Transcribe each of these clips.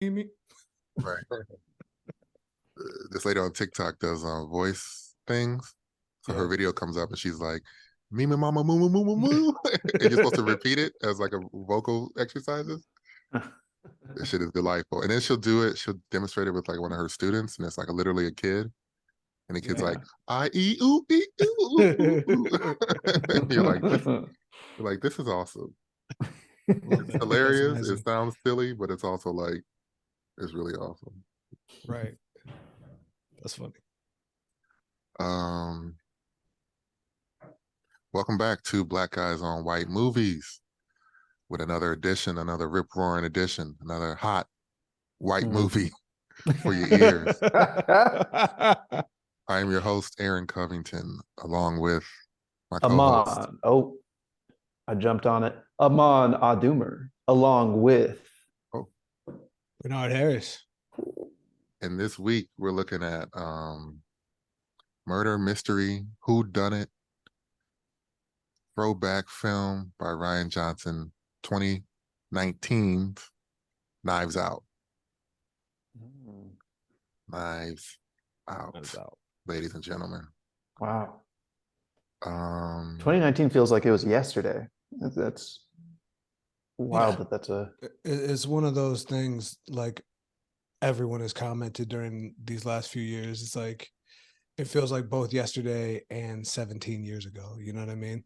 me. Right. This lady on TikTok does voice things. So her video comes up and she's like, "Me, me, mama, moo, moo, moo, moo, moo," and you're supposed to repeat it as like a vocal exercises. This shit is delightful. And then she'll do it. She'll demonstrate it with like one of her students, and it's like literally a kid, and the kid's like, "I e ooh e ooh ooh ooh." And you're like, this is awesome. It's hilarious. It sounds silly, but it's also like it's really awesome. Right. That's funny. Welcome back to Black Guys on White Movies with another edition, another rip-roaring edition, another hot white movie for your ears. I am your host, Aaron Covington, along with my co-host. Amon. Oh, I jumped on it. Amon Adumer, along with Bernard Harris. And this week we're looking at murder mystery, whodunit, throwback film by Ryan Johnson, 2019, Knives Out. Knives Out, ladies and gentlemen. Wow. 2019 feels like it was yesterday. That's wild that that's a... It's one of those things, like everyone has commented during these last few years. It's like, it feels like both yesterday and 17 years ago. You know what I mean?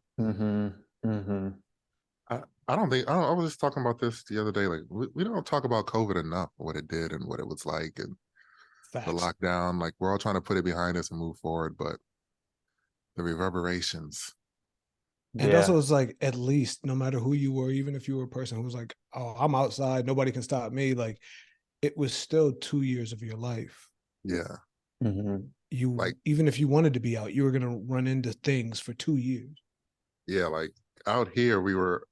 I was just talking about this the other day. Like, we don't talk about COVID enough, what it did and what it was like, and the lockdown. Like, we're all trying to put it behind us and move forward, but the reverberations. And also, it's like, at least no matter who you were, even if you were a person who was like, "Oh, I'm outside, nobody can stop me," like, it was still 2 years of your life. Yeah. You, like, even if you wanted to be out, you were going to run into things for 2 years. Yeah, like out here, we were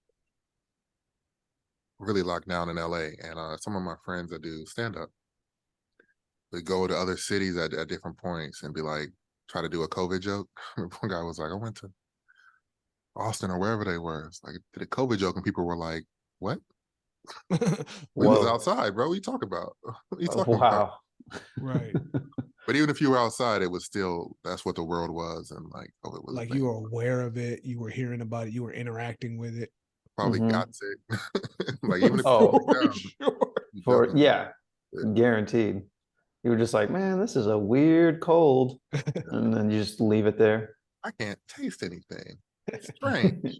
really locked down in LA, and some of my friends that do stand-up, they go to other cities at different points and be like, try to do a COVID joke. One guy was like, I went to Austin or wherever they were. It's like, did a COVID joke, and people were like, what? We was outside, bro. What you talking about? What you talking about? Right. But even if you were outside, it was still, that's what the world was. And like, COVID was like, you were aware of it, you were hearing about it, you were interacting with it. Probably got sick. Like, even if guaranteed. You were just like, man, this is a weird cold. And then you just leave it there. I can't taste anything. It's strange.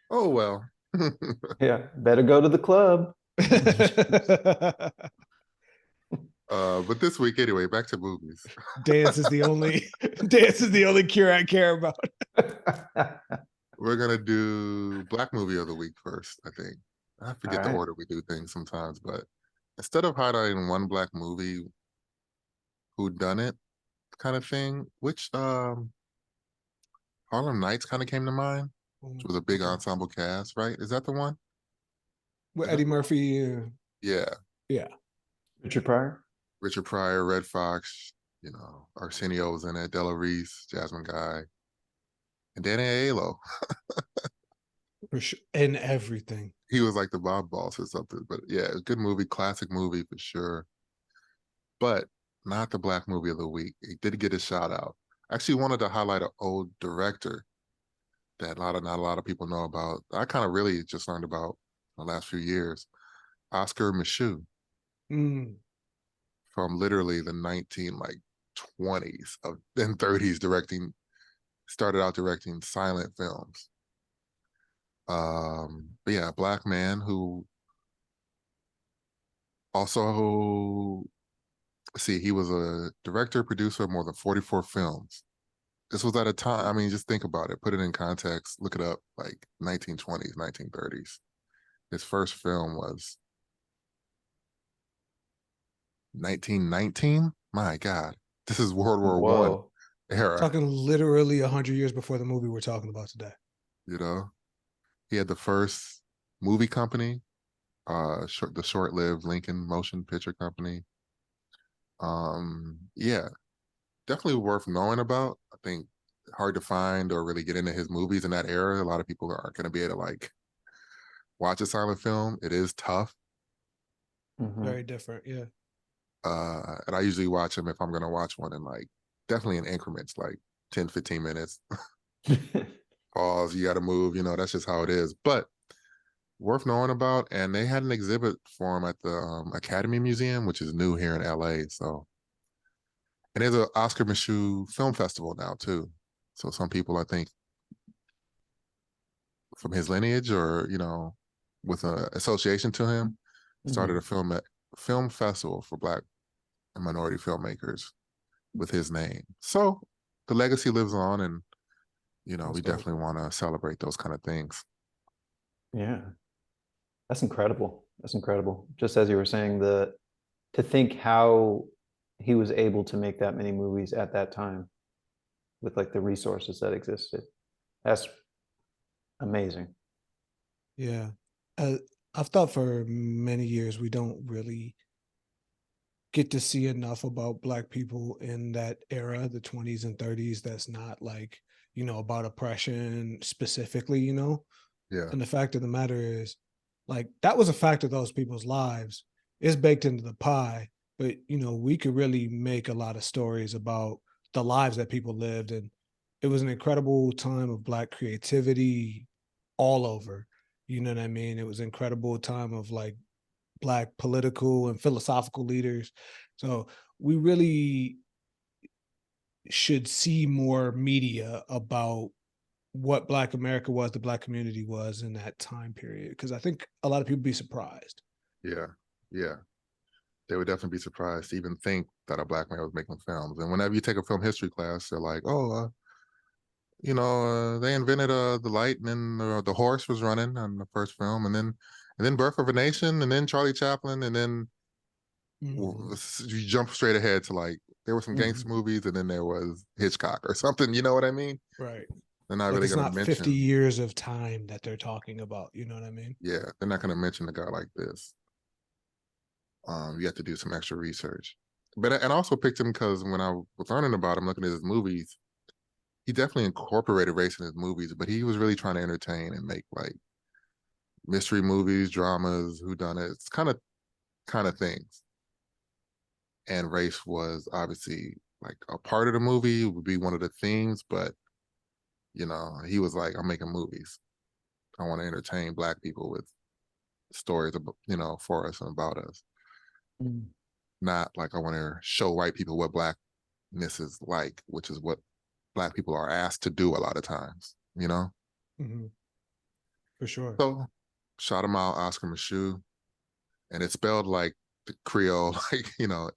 Oh, well. Yeah, better go to the club. But this week, anyway, back to movies. Dance is the only cure I care about. We're gonna do Black Movie of the Week first, I think. I forget the order we do things sometimes, but instead of highlighting one Black movie, whodunit kind of thing, which Harlem Nights kind of came to mind, which was a big ensemble cast, right? Is that the one? With Eddie Murphy? Yeah. Richard Pryor, Red Fox, Arsenio was in it, Della Reese, Jasmine Guy, and Danny Aiello. For sure. And everything. He was like the Bob Boss or something. But yeah, a good movie, classic movie for sure. But not the Black Movie of the Week. It did get a shout out. I actually wanted to highlight an old director that not a lot of people know about. I kind of really just learned about the last few years. Oscar Micheaux. From literally the 20s and 30s started out directing silent films. But yeah, a Black man who also, he was a director, producer of more than 44 films. This was at a time, I mean, just think about it, put it in context, look it up, like 1920s, 1930s. His first film was 1919? My God, this is World War I era. Talking literally 100 years before the movie we're talking about today. He had the first movie company, the short-lived Lincoln Motion Picture Company. Yeah, definitely worth knowing about. I think hard to find or really get into his movies in that era. A lot of people aren't going to be able to like watch a silent film. It is tough. Very different. Yeah. And I usually watch them if I'm gonna watch one in like definitely in increments, like 10, 15 minutes. Pause, you gotta move, that's just how it is. But worth knowing about. And they had an exhibit for them at the Academy Museum, which is new here in LA. So, and there's an Oscar Micheaux Film Festival now too. So some people, I think, from his lineage or with an association to him, started a film festival for Black and minority filmmakers with his name. So the legacy lives on, and That's we dope. definitely want to celebrate those kind of things. Yeah, that's incredible. That's incredible. Just as you were saying, to think how he was able to make that many movies at that time with like the resources that existed. That's amazing. Yeah. I've thought for many years we don't really get to see enough about Black people in that era, the 20s and 30s. That's not like, about oppression specifically. Yeah. And the fact of the matter is, like, that was a fact of those people's lives. It's baked into the pie, but we could really make a lot of stories about the lives that people lived. And it was an incredible time of Black creativity all over. You know what I mean? It was an incredible time of like Black political and philosophical leaders. So we really should see more media about what Black America was, the Black community was in that time period. Because I think a lot of people be surprised. Yeah. Yeah. They would definitely be surprised to even think that a Black man was making films. And whenever you take a film history class, they're like, oh, they invented the light, and then the horse was running on the first film, and then Birth of a Nation, and then Charlie Chaplin, and then you jump straight ahead to like there were some gangster movies, and then there was Hitchcock or something. You know what I mean? Right. They're not Like really it's going to not 50 mention. years of time that they're talking about. You know what I mean? Yeah, they're not going to mention a guy like this. You have to do some extra research. But and I also picked him because when I was learning about him, looking at his movies, he definitely incorporated race in his movies, but he was really trying to entertain and make like mystery movies, dramas, whodunits, kind of things. And race was obviously like a part of the movie, would be one of the themes, but he was like, I'm making movies. I want to entertain Black people with stories about, for us and about us. Not like I want to show white people what Blackness is like, which is what Black people are asked to do a lot of times. For sure. So shot him out, Oscar Micheaux, and it's spelled like the Creole, like, Micheaux.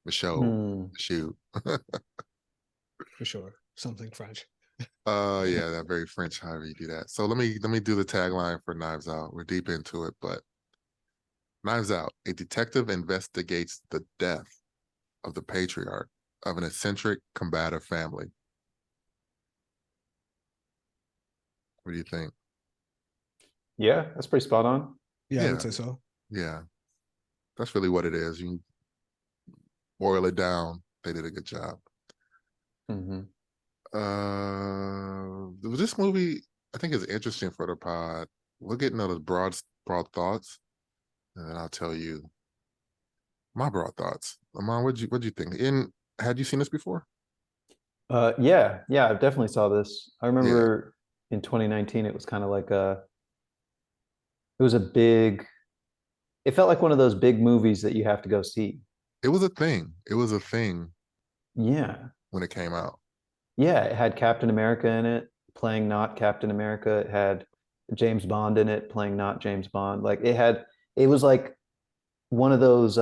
Micheaux. For sure. Something French. Yeah, that very French, however you do that. So let me do the tagline for Knives Out. We're deep into it, but Knives Out, a detective investigates the death of the patriarch of an eccentric combative family. What do you think? Yeah, that's pretty spot on. Yeah, I would Yeah, say so. yeah. That's really what it is. You boil it down. They did a good job. This movie, I think, is interesting for the pod. We'll get into those broad thoughts, and then I'll tell you my broad thoughts. Amon, what'd you think? Had you seen this before? Yeah, I definitely saw this. I Yeah, remember in 2019, it was kind of like it was a big, it felt like one of those big movies that you have to go see. it was a thing. It was a thing Yeah. when it came out. Yeah, it had Captain America in it, playing not Captain America. It had James Bond in it, playing not James Bond. Like it was like one of those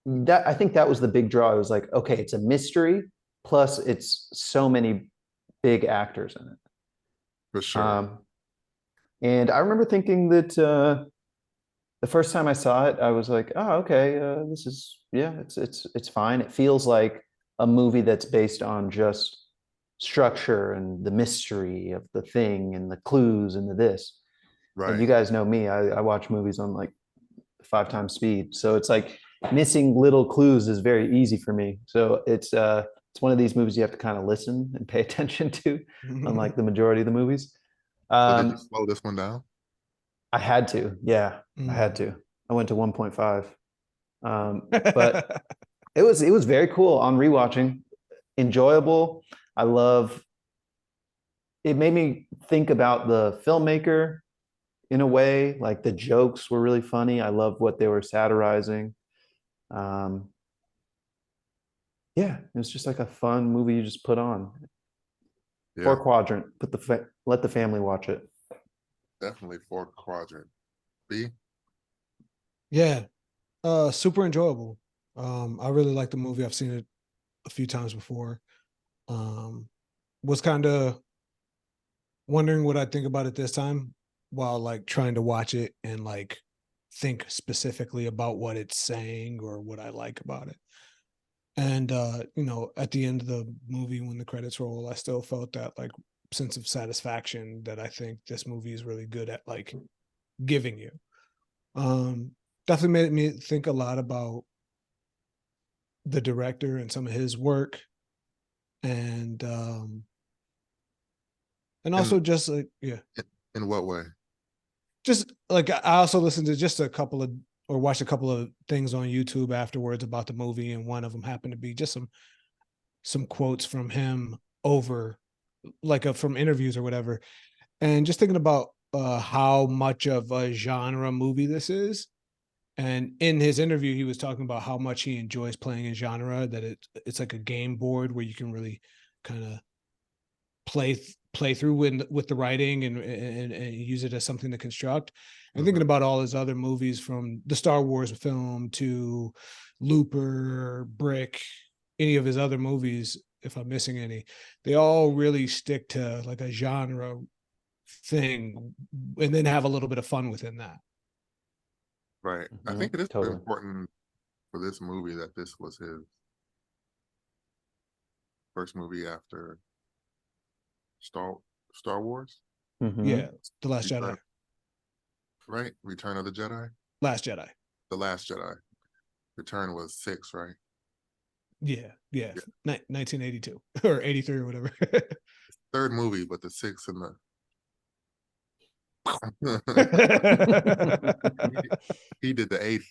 that I think that was the big draw. It was like, okay, it's a mystery, plus it's so many big actors in it. For sure. And I remember thinking that the first time I saw it, I was like, oh, okay, this is yeah, it's fine. It feels like a movie that's based on just structure and the mystery of the thing and the clues and the this. And you Right. guys know me, I watch movies on like 5 times speed. So it's like missing little clues is very easy for me. So it's one of these movies you have to kind of listen and pay attention to, unlike the majority of the movies. So did you Um, slow this one down? I had to. Yeah, I had to. I went to 1.5. But it was very cool on rewatching. Enjoyable. I love it. Made me think about the filmmaker in a way. Like the jokes were really funny. I love what they were satirizing. Um, yeah, it was just like a fun movie you just put on. Four Yeah, quadrant. Let the family watch it. definitely fourth quadrant. B. Yeah, super enjoyable. I really like the movie. I've seen it a few times before. Um, was kind of wondering what I think about it this time while like trying to watch it and like think specifically about what it's saying or what I like about it. And you know, at the end of the movie when the credits roll, I still felt that like sense of satisfaction that I think this movie is really good at like giving you. Um Definitely made me think a lot about the director and some of his work and and In also just like yeah, in what way? just like I also listened to just a couple of or watched a couple of things on YouTube afterwards about the movie, and one of them happened to be just some quotes from him over like from interviews or whatever, and just thinking about how much of a genre movie this is. And in his interview, he was talking about how much he enjoys playing in genre. That it's like a game board where you can really kind of play through with the writing and use it as something to construct. And thinking about all his other movies from the Star Wars film to Looper, Brick, any of his other movies, if I'm missing any, they all really stick to like a genre thing and then have a little bit of fun within that. Right. I Mhm, think it is totally. important for this movie that this was his first movie after Star Star Wars, Mhm. Yeah, The Last Return, Jedi. right? Return of the Jedi, Last Jedi. The Last Jedi. Return was 6, right? Yeah, yeah. Yeah. 1982 or 83 or whatever. Third movie, but the sixth and the he did the eighth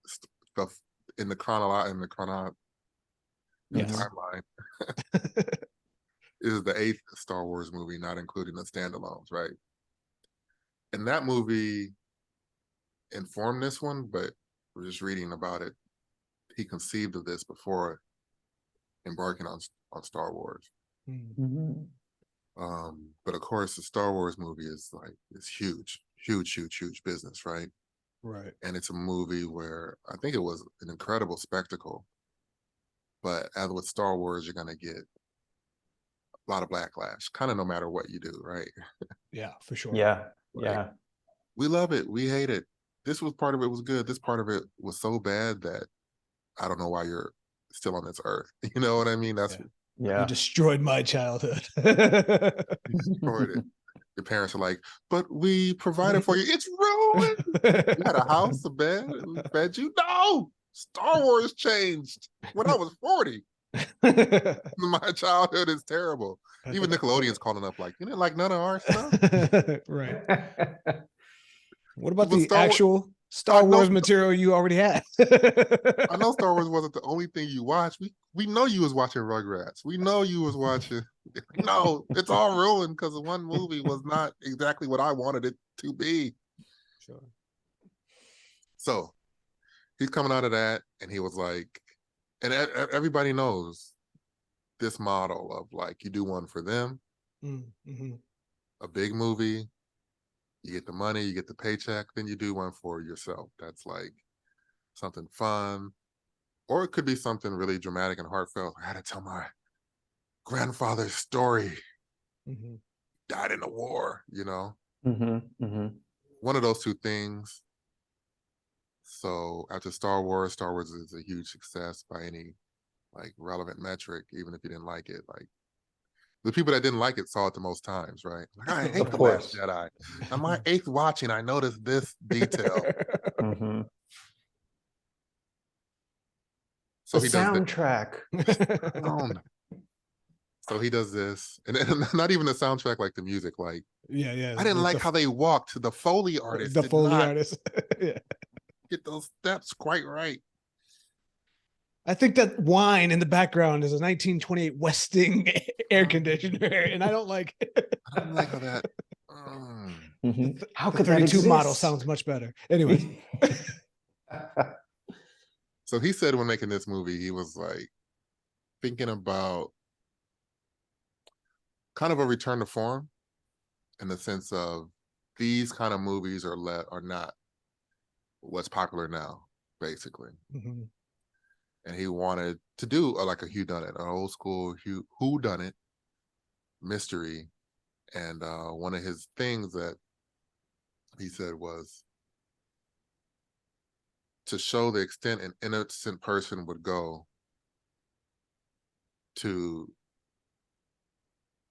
stuff in the in the Yes. Mhm. timeline. This is the eighth Star Wars movie, not including the standalones, right? And that movie informed this one, but we're just reading about it. He conceived of this before embarking on Star Wars. Mm, Mhm. But of course, the Star Wars movie is like it's huge, huge, huge, huge business, right? right. And it's a movie where I think it was an incredible spectacle. But as with Star Wars, you're gonna get a lot of backlash, kind of no matter what you do, right? Yeah, for sure. Yeah. Like Yeah. we love it, we hate it. This was part of it was good. This part of it was so bad that I don't know why you're still on this earth. You know what I mean? That's Yeah. You Yeah. destroyed my childhood. you destroyed it. Your parents are like, but we provided for you. It's ruined. You had a house, a bed, we fed you. No, Star Wars changed when I was 40. My childhood is terrible. Even Nickelodeon's calling up like, you didn't like none of our stuff. Right. What about But the Star Wars, actual I Star know, Wars material you already had? I know Star Wars wasn't the only thing you watched. We know you was watching Rugrats. We know you was watching. No, it's all ruined because the one movie was not exactly what I wanted it to be. Sure. So he's coming out of that, and he was like, and everybody knows this model of like you do one for them, Mm-hmm. a big movie, you get the money, you get the paycheck, then you do one for yourself. That's like something fun, or it could be something really dramatic and heartfelt. I had to tell my grandfather's story. Mm-hmm. Died in the war, you know, Mhm. Mhm. one of those two things. So after Star Wars is a huge success by any like relevant metric, even if you didn't like it. Like the people that didn't like it saw it the most times, right? Like I hate Of The Last course. Jedi. On my eighth watching, I noticed this detail. Mhm. So The he does the soundtrack. sound. So he does this, and then not even the soundtrack, like the music. Like, Yeah, I didn't like how they walked. The Foley artist the did Foley not artist. Yeah. get those steps quite right. I think that whine in the background is a 1928 Westing air conditioner, and I don't like it. I don't like how that. How The could that 32 model exist? sounds much better. Anyways. So he said when making this movie, he was like thinking about kind of a return to form in the sense of these kind of movies are not what's popular now, basically. Mhm. And he wanted to do like a whodunit, an old school whodunit mystery. And one of his things that he said was to show the extent an innocent person would go to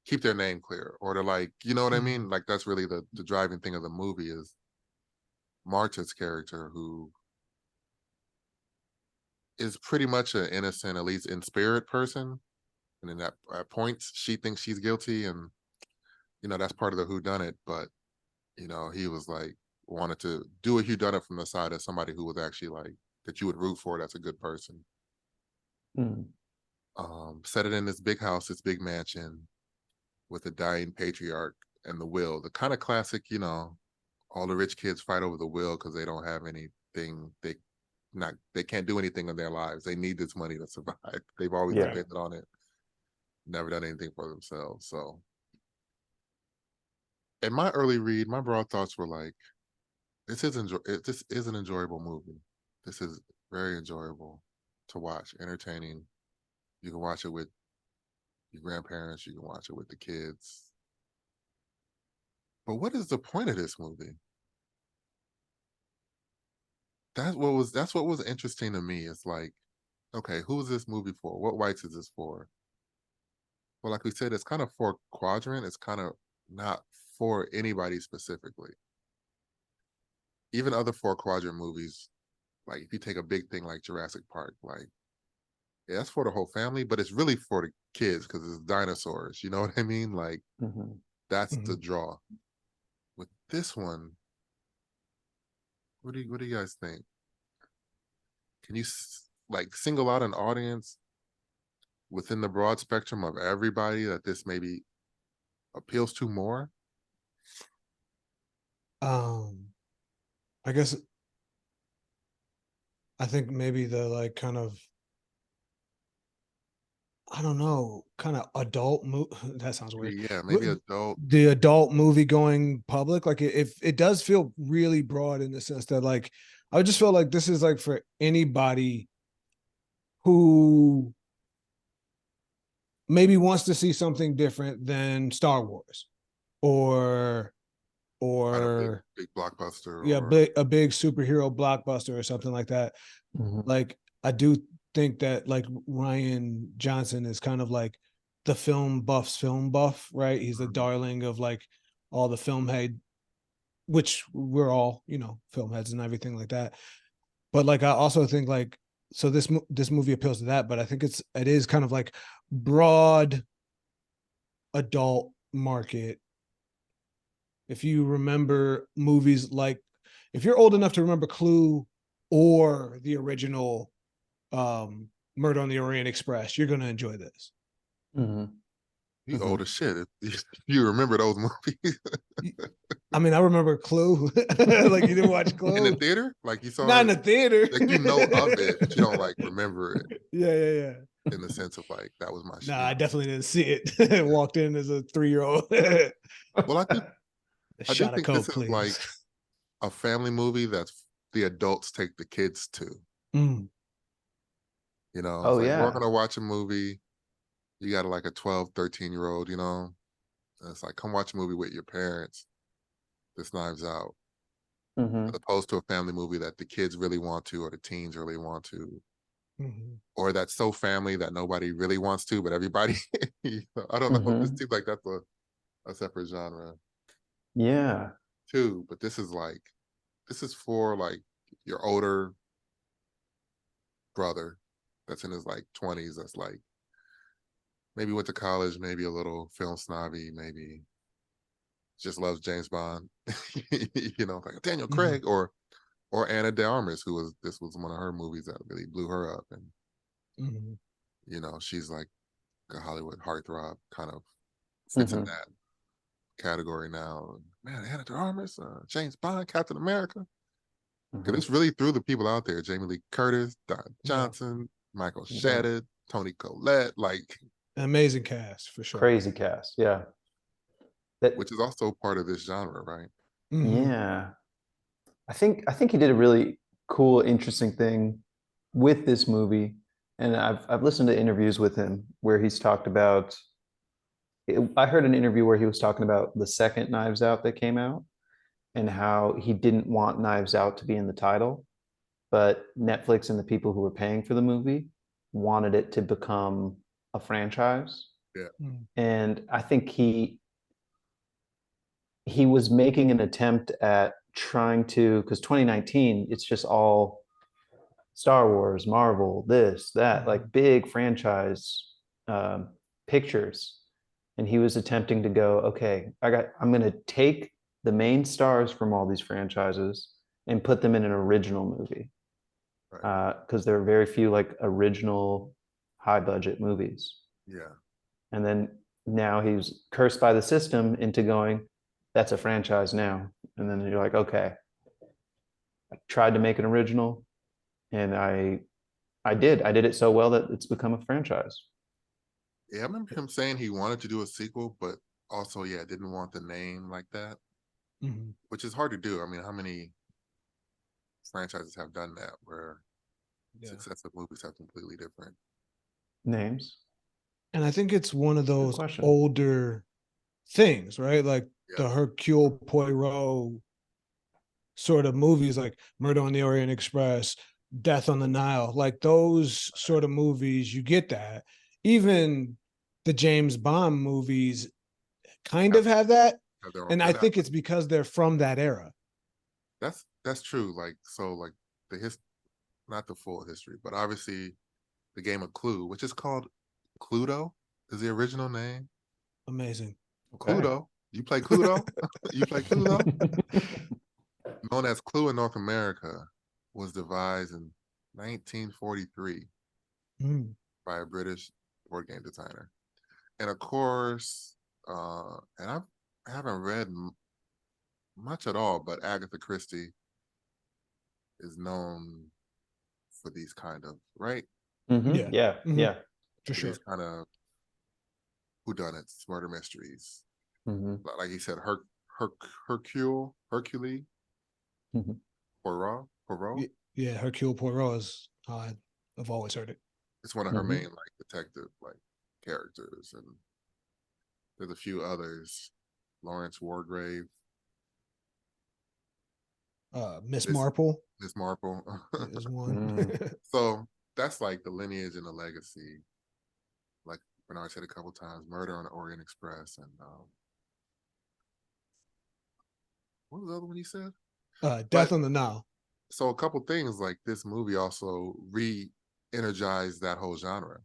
keep their name clear, or to, like, you know what I mean? Like, that's really the driving thing of the movie is Marta's character, who is pretty much an innocent, at least in spirit, person. And then at points, she thinks she's guilty. And, that's part of the whodunit. But, he was like, wanted to do a whodunit from the side of somebody who was actually like, that you would root for, that's a good person. Mm. Set it in this big house, this big mansion with a dying patriarch and the will. The kind of classic, all the rich kids fight over the will because they don't have anything. They can't do anything in their lives. They need this money to survive. They've always Yeah. depended on it, never done anything for themselves. So in my early read, my broad thoughts were like, this is an enjoyable movie. This is very enjoyable to watch, entertaining. You can watch it with your grandparents, you can watch it with the kids. But what is the point of this movie? That's what was interesting to me. It's like, okay, who is this movie for? What whites is this for? Well, like we said, it's kind of for quadrant. It's kind of not for anybody specifically. Even other four quadrant movies, like if you take a big thing like Jurassic Park, like, yeah, that's for the whole family, but it's really for the kids because it's dinosaurs. You know what I mean? Like, that's the draw. With this one, what do you guys think? Can you like single out an audience within the broad spectrum of everybody that this maybe appeals to more? I guess I think maybe the like kind of, I don't know, kind of adult that sounds weird. Yeah, maybe adult. The adult movie going public, like if it does feel really broad in the sense that like I would just feel like this is like for anybody who maybe wants to see something different than Star Wars or Right, a or big blockbuster yeah, or a big superhero blockbuster or something like that. Like I do think that like Ryan Johnson is kind of like the film buff, right? He's the darling of like all the film head, which we're all, film heads and everything like that. But like I also think like, so this movie appeals to that, but I think it is kind of like broad adult market. If you remember movies like, if you're old enough to remember Clue or the original Murder on the Orient Express, you're going to enjoy this. you old as shit if you remember those movies. I mean, I remember Clue. Like you didn't watch Clue In the theater, like you saw not in it, the theater. like of it, but you don't like remember it. Yeah. In the sense of like that was my shit. Nah, I definitely didn't see it. Walked in as a 3-year-old. Well, I do Shot of think this coke, is please. like a family movie that's the adults take the kids to. It's like we're gonna watch a movie. You got like a 12, 13-year-old, and it's like, come watch a movie with your parents. This Knives Out. As opposed to a family movie that the kids really want to, or the teens really want to, or that's so family that nobody really wants to, but everybody, I don't know. This seems like that's a separate genre. Yeah. Too, but this is for like your older brother that's in his like 20s, that's like maybe went to college, maybe a little film snobby, maybe just loves James Bond. Like Daniel Mhm. Craig or Anna de Armas, this was one of her movies that really blew her up, and Mhm. she's like a Hollywood heartthrob, kind of fits in Hmm. that category now. Man, Anna de Armas, James Bond, Captain America. Because Hmm. this really threw the people out there: Jamie Lee Curtis, Don Yeah. Johnson, Michael Yeah. Shannon, Tony Collette, like, An amazing cast for sure. Crazy cast. Yeah. That. which is also part of this genre, right? Mhm. Yeah. I think he did a really cool, interesting thing with this movie, and I've listened to interviews with him where he's talked about. I heard an interview where he was talking about the second Knives Out that came out and how he didn't want Knives Out to be in the title, but Netflix and the people who were paying for the movie wanted it to become a franchise. Yeah. Mhm. And I think he was making an attempt at trying to, because 2019, it's just all Star Wars, Marvel, this, that, like Mhm. big franchise um, pictures. And he was attempting to go, okay, I'm going to take the main stars from all these franchises and put them in an original movie. Right. Because there are very few like original high budget movies. Yeah. And then now he's cursed by the system into going, that's a franchise now. And then you're like, okay, I tried to make an original and I did it so well that it's become a franchise. Yeah, I remember him saying he wanted to do a sequel, but also, yeah, didn't want the name like that, Mhm. which is hard to do. I mean, how many franchises have done that where Yeah. successive movies have completely different? Names. And I think it's one of It's a good those question. older things, right? Like Yeah. the Hercule Poirot sort of movies, like Murder on the Orient Express, Death on the Nile, like those sort of movies, you get that. Even the James Bond movies kind Have, of have that. have their own And I rhythm. think it's because they're from that era. That's true. Like, so, like, the not the full history, but obviously the game of Clue, which is called Cluedo, is the original name. Amazing. Okay. Cluedo. You play Cluedo? You play Cluedo? Known as Clue in North America, was devised in 1943 Mm. by a British board game designer. And of course, and I haven't read much at all, but Agatha Christie is known for these kind of, right? Mm-hmm. Yeah. Yeah. Mhm. Yeah. For For these sure. kind of whodunits, murder mysteries. Mm-hmm. Like you said, Hercule, Mm-hmm. Poirot. Yeah. Hercule Poirot is how I've always heard it. It's one of her Mm-hmm. main like detective like characters, and there's a few others. Lawrence Wargrave, Miss Miss Marple Miss Marple. is one. Mm. So that's like the lineage and the legacy. Like Bernard said a couple times, Murder on the Orient Express, and what was the other one you said? Death But on the Nile. so a couple things like this movie also re-energized that whole genre.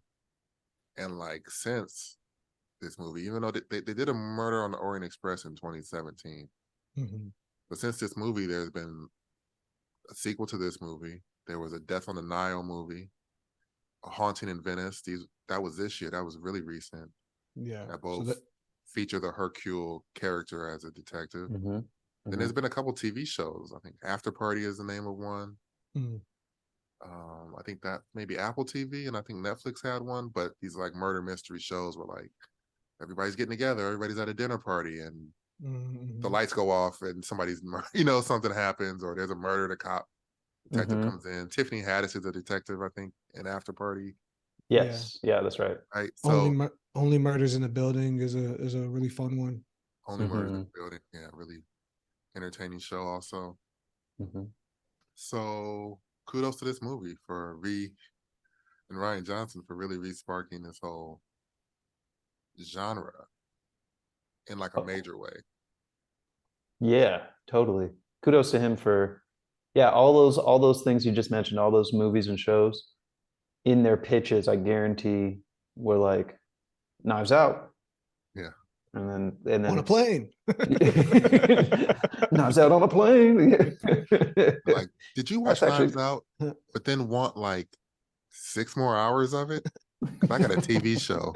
And like since this movie, even though they did a Murder on the Orient Express in 2017, Mhm. but since this movie, there's been a sequel to this movie. There was a Death on the Nile movie, a Haunting in Venice. That was this year. That was really recent. Yeah. That So both that. feature the Hercule character as a detective. Mm-hmm. Then Mm-hmm. there's been a couple TV shows. I think After Party is the name of one. Mm. I think that maybe Apple TV, and I think Netflix had one. But these like murder mystery shows were like everybody's getting together, everybody's at a dinner party, and the Mhm. lights go off, and somebody's something happens, or there's a murder. The detective Mm-hmm. comes in. Tiffany Haddish is a detective, I think, in After Party, Yeah. Yes. Yeah, that's right. right? Only So only murders in the building is a really fun one. only murders in Mm-hmm. the building. Yeah, really entertaining show also. Mm-hmm. So kudos to this movie for and Ryan Johnson for really re-sparking this whole genre in like a Oh, major way. yeah, totally. Kudos to him for, yeah, all those things you just mentioned, all those movies and shows in their pitches, I guarantee were like Knives Out. Yeah. And then On a plane. Knives Out on a plane. Like, did you watch That's actually Knives Out, but then want like 6 more hours of it? Because I got a TV show.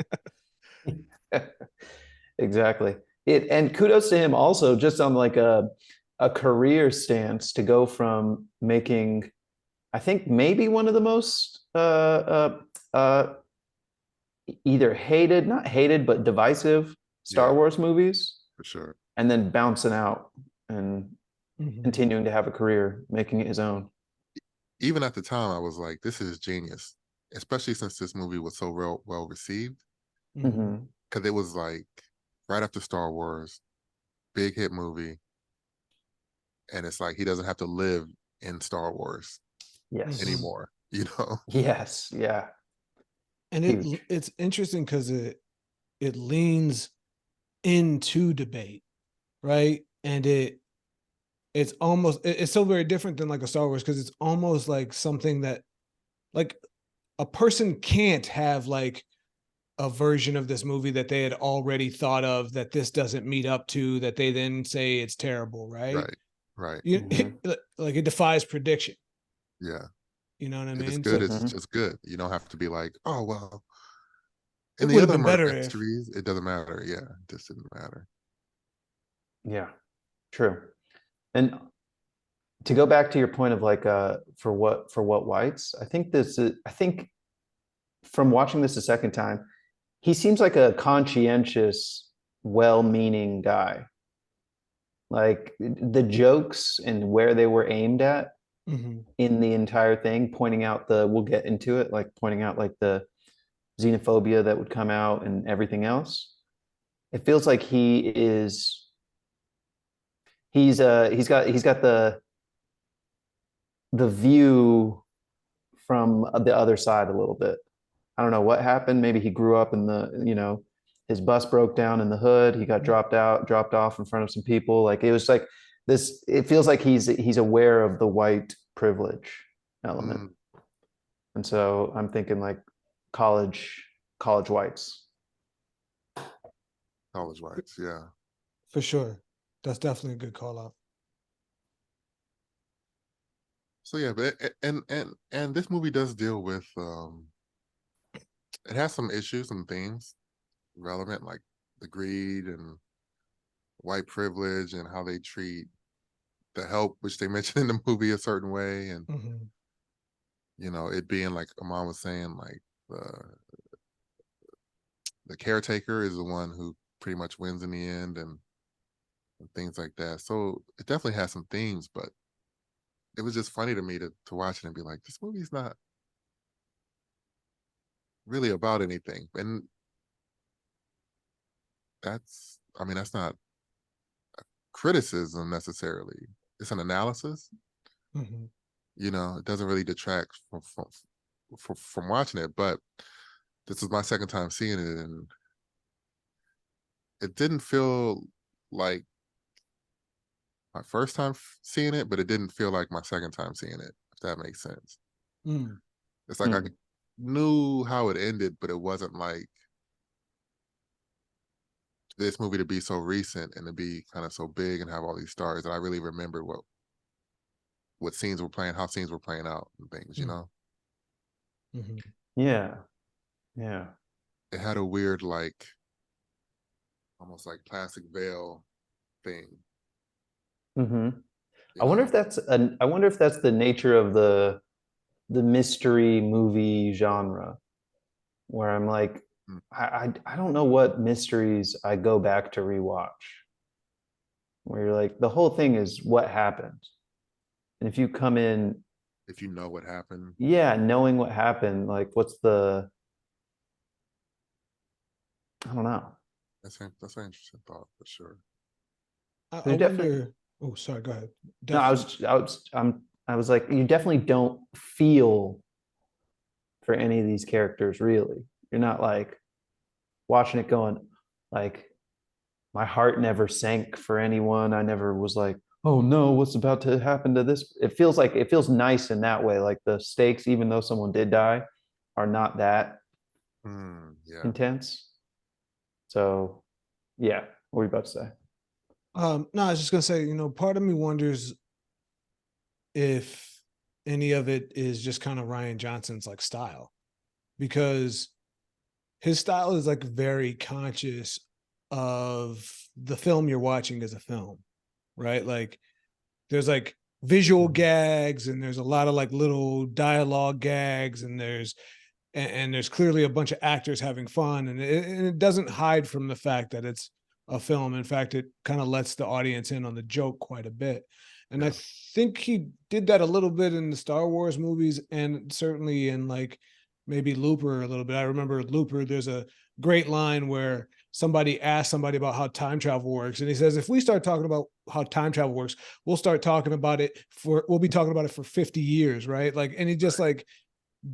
exactly it. And kudos to him also, just on like a career stance, to go from making, I think maybe one of the most either hated, not hated, but divisive Star Yeah, Wars movies, for sure. and then bouncing out and Mhm. continuing to have a career making it his own. Even at the time, I was like, this is genius, especially since this movie was so well received. Mhm. Mm-hmm. Because it was like right after Star Wars, big hit movie. And it's like he doesn't have to live in Star Wars Yes. anymore, you know? Yes. Yeah. And Huge. it's interesting because it leans into debate, right? And it's almost it's so very different than like a Star Wars, because it's almost like something that, like, a person can't have like a version of this movie that they had already thought of that this doesn't meet up to, that they then say it's terrible, right? Right. Right. You Mhm. like, it defies prediction. Yeah. You know what I If it's mean? good, So it's Mhm. just good. You don't have to be like, oh well. In it the would have other been murder better if. mysteries, it doesn't matter. Yeah, it just didn't matter. Yeah. True. And to go back to your point of like for what whites, I think from watching this a second time, he seems like a conscientious, well-meaning guy. Like the jokes and where they were aimed at Mhm. in the entire thing, pointing out the, we'll get into it, like pointing out like the xenophobia that would come out and everything else. It feels like he's got the view from the other side a little bit. I don't know what happened. Maybe he grew up in his bus broke down in the hood. He got dropped off in front of some people. Like it was like this, it feels like he's aware of the white privilege element. Mm, And so I'm thinking like college whites. college whites, yeah. For sure. That's definitely a good call out. So yeah, but and this movie does deal with it has some issues and themes relevant, like the greed and white privilege and how they treat the help, which they mentioned in the movie a certain way, and Mhm. it being like Amon was saying, like the caretaker is the one who pretty much wins in the end, and things like that. So it definitely has some themes, but it was just funny to me to watch it and be like, this movie's not really about anything. And I mean, that's not criticism necessarily. It's an analysis. Mhm. It doesn't really detract from watching it. But this is my second time seeing it, and it didn't feel like my first time seeing it, but it didn't feel like my second time seeing it, if that makes sense. Mm. It's like I knew how it ended, but it wasn't like this movie to be so recent and to be kind of so big and have all these stars that I really remember what scenes were playing, how scenes were playing out and things, Mm. Mhm. Yeah. Yeah. It had a weird, like, almost like plastic veil thing, Mm-hmm. you know? I wonder if that's the nature of the mystery movie genre, where I'm like, Mm. I don't know what mysteries I go back to rewatch. Where you're like, the whole thing is what happened. And if you come in, If you know what happened. yeah, knowing what happened, like what's the, I don't know. That's an interesting thought for sure. I You definitely, wonder. Oh, sorry. Go ahead. no, Definitely. I was like, you definitely don't feel for any of these characters, really. You're not like watching it going, like, my heart never sank for anyone. I never was like, oh no, what's about to happen to this? It feels nice in that way. Like the stakes, even though someone did die, are not that Yeah. intense. So yeah, what were you about to say? No, I was just gonna say, part of me wonders if any of it is just kind of Ryan Johnson's like style, because his style is like very conscious of the film you're watching as a film, right? Like there's like visual Mhm. gags and there's a lot of like little dialogue gags and there's clearly a bunch of actors having fun and it doesn't hide from the fact that it's a film. In fact, it kind of lets the audience in on the joke quite a bit. And I Yeah. think he did that a little bit in the Star Wars movies and certainly in like maybe Looper a little bit. I remember Looper, there's a great line where somebody asked somebody about how time travel works. And he says, if we start talking about how time travel works, we'll be talking about it for 50 years, right? Like, and he just like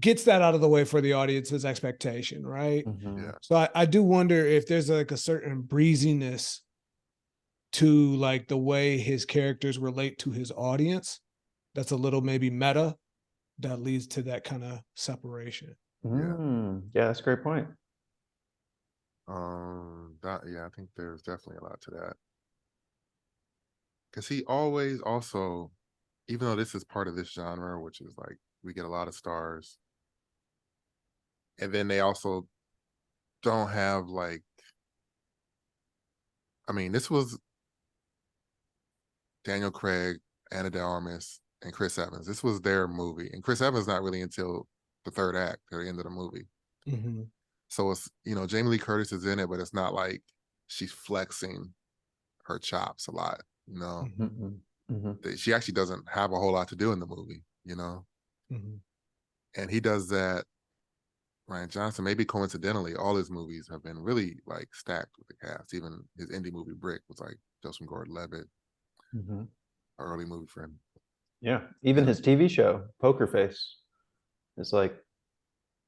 gets that out of the way for the audience's expectation, right? Mhm. Yeah. So I do wonder if there's like a certain breeziness to like the way his characters relate to his audience that's a little maybe meta that leads to that kind of separation. Yeah. Yeah, that's a great point. I think there's definitely a lot to that. Because he always also, even though this is part of this genre, which is like we get a lot of stars, and then they also don't have like, I mean, this was Daniel Craig, Anna de Armas, and Chris Evans. This was their movie, and Chris Evans not really until the third act, or the end of the movie. Mm-hmm. So it's, Jamie Lee Curtis is in it, but it's not like she's flexing her chops a lot. Mhm. Mhm. She actually doesn't have a whole lot to do in the movie. Mm-hmm. And he does that. Ryan Johnson, maybe coincidentally, all his movies have been really like stacked with the cast. Even his indie movie Brick was like Joseph Gordon-Levitt, Mhm. an early movie for him. Yeah, even Yeah, his TV show, Poker Face, is like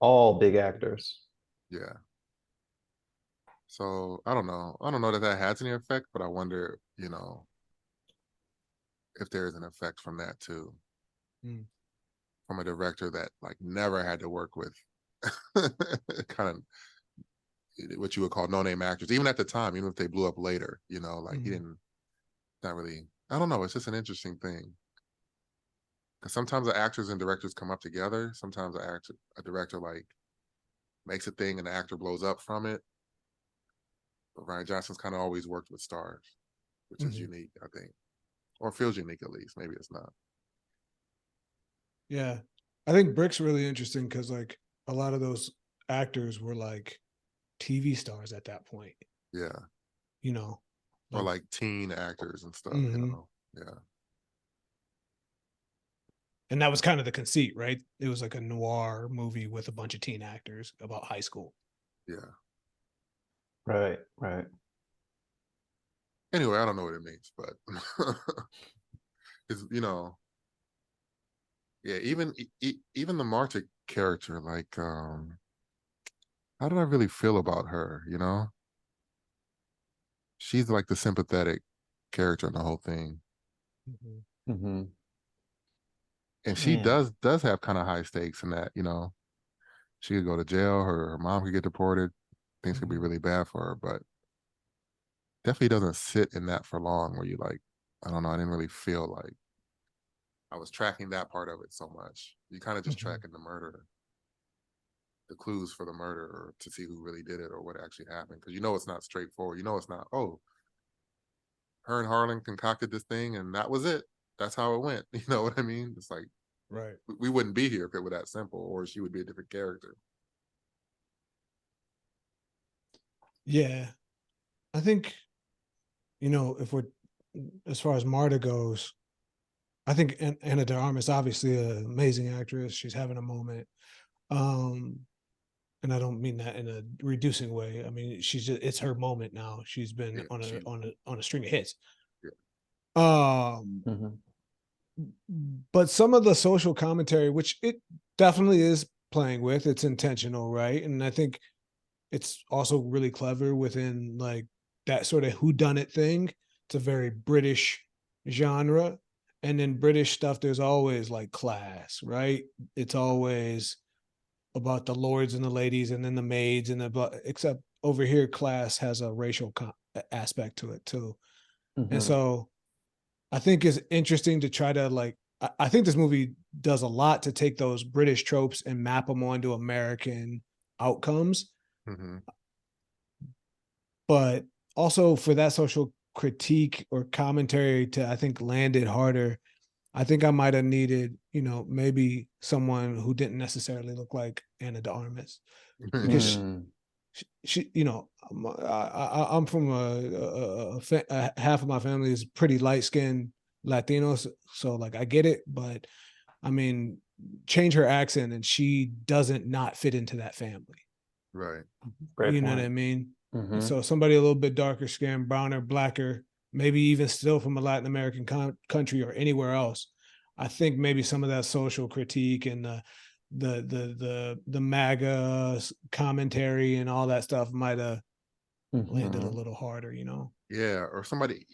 all big actors. yeah. So I don't know. I don't know that that has any effect, but I wonder, if there's an effect from that too, Mm. from a director that like never had to work with kind of what you would call no-name actors, even at the time, even if they blew up later. Like he Mm-hmm. didn't. Not really. I don't know. It's just an interesting thing. Because sometimes the actors and directors come up together. Sometimes a director like makes a thing and the actor blows up from it. But Ryan Johnson's kind of always worked with stars, which is Mm-hmm. unique, I think, or feels unique at least. Maybe it's not. Yeah. I think Brick's really interesting because like a lot of those actors were like TV stars at that point, Yeah, you know, or like, like teen actors and stuff. mhm. Yeah, And that was kind of the conceit, right? It was like a noir movie with a bunch of teen actors about high school. yeah. Right, right. Anyway, I don't know what it means, but it's yeah. Even the Marta character, like, how did I really feel about her? She's like the sympathetic character in the whole thing. Mhm. Mhm. And she Man. does have kind of high stakes in that, she could go to jail, her mom could get deported, things could be Mhm. really bad for her, but definitely doesn't sit in that for long where you like, I don't know, I didn't really feel like I was tracking that part of it so much. You kind of just Mhm. tracking the murder, the clues for the murder, or to see who really did it or what actually happened. Because it's not straightforward. It's not, oh, her and Harlan concocted this thing and that was it. That's how it went. You know what I mean? It's like Right. we wouldn't be here if it were that simple, or she would be a different character. Yeah. I think, if we're, as far as Marta goes, I think Anna de Armas is obviously an amazing actress. She's having a moment. Um, and I don't mean that in a reducing way. I mean, it's her moment now. She's been Yeah, on a she, string of hits. yeah, Um, Mhm. but some of the social commentary, which it definitely is playing with, it's intentional, right? And I think it's also really clever within like that sort of whodunit thing. It's a very British genre. And in British stuff, there's always like class, right? It's always about the lords and the ladies and then the maids and except over here class has a racial aspect to it too. And Mhm. so I think it's interesting to try to like, I think this movie does a lot to take those British tropes and map them onto American outcomes. Hmm. But also for that social critique or commentary to, I think, land it harder, I think I might have needed, maybe someone who didn't necessarily look like Anna de Armas, because Mm. I'm from half of my family is pretty light skinned Latinos, so like I get it, but I mean, change her accent and she doesn't not fit into that family. Right. Great You know what I point. mean? And Mhm. so somebody a little bit darker skinned, browner, blacker, maybe even still from a Latin American country or anywhere else. I think maybe some of that social critique and the MAGA commentary and all that stuff might have landed a Mhm. little harder, Yeah, or somebody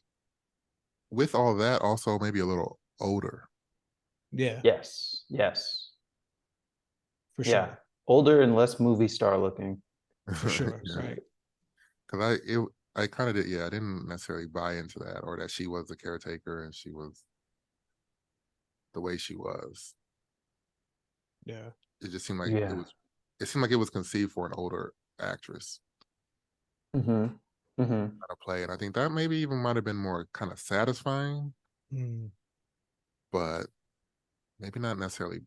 with all that also maybe a little older. Yeah, Yes. Yes. for Yeah. sure. Older and less movie star looking. For sure. Yeah, Right. because I kind of did. Yeah, I didn't necessarily buy into that, or that she was the caretaker and she was the way she was. Yeah. It just seemed like it Yeah. was. It seemed like it was conceived for an older actress Mhm. Mhm. to play, and I think that maybe even might have been more kind of satisfying, Mm, but maybe not necessarily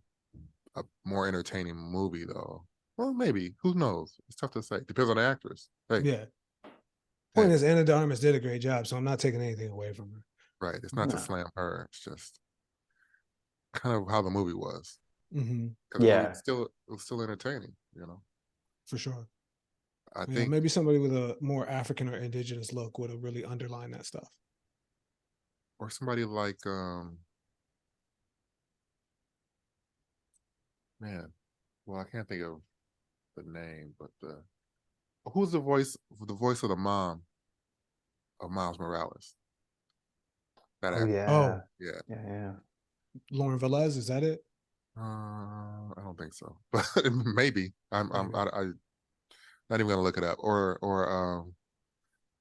a more entertaining movie though. Well, maybe. Who knows? It's tough to say. Depends on the actress. Hey, yeah. Point hey, is, Anna de Armas did a great job, so I'm not taking anything away from her. right. It's not to No. slam her. It's just kind of how the movie was. Hmm. Because the movie Yeah. was still entertaining, you know. For sure. I Yeah, think maybe somebody with a more African or indigenous look would have really underlined that stuff. or somebody like man, well, I can't think of the name, but who's the voice of the mom of Miles Morales? That Oh actor. yeah. Oh, Yeah. Yeah. Yeah. Lauren Velez, is that it? I don't think so, but maybe. Maybe. Not even gonna look it up. Or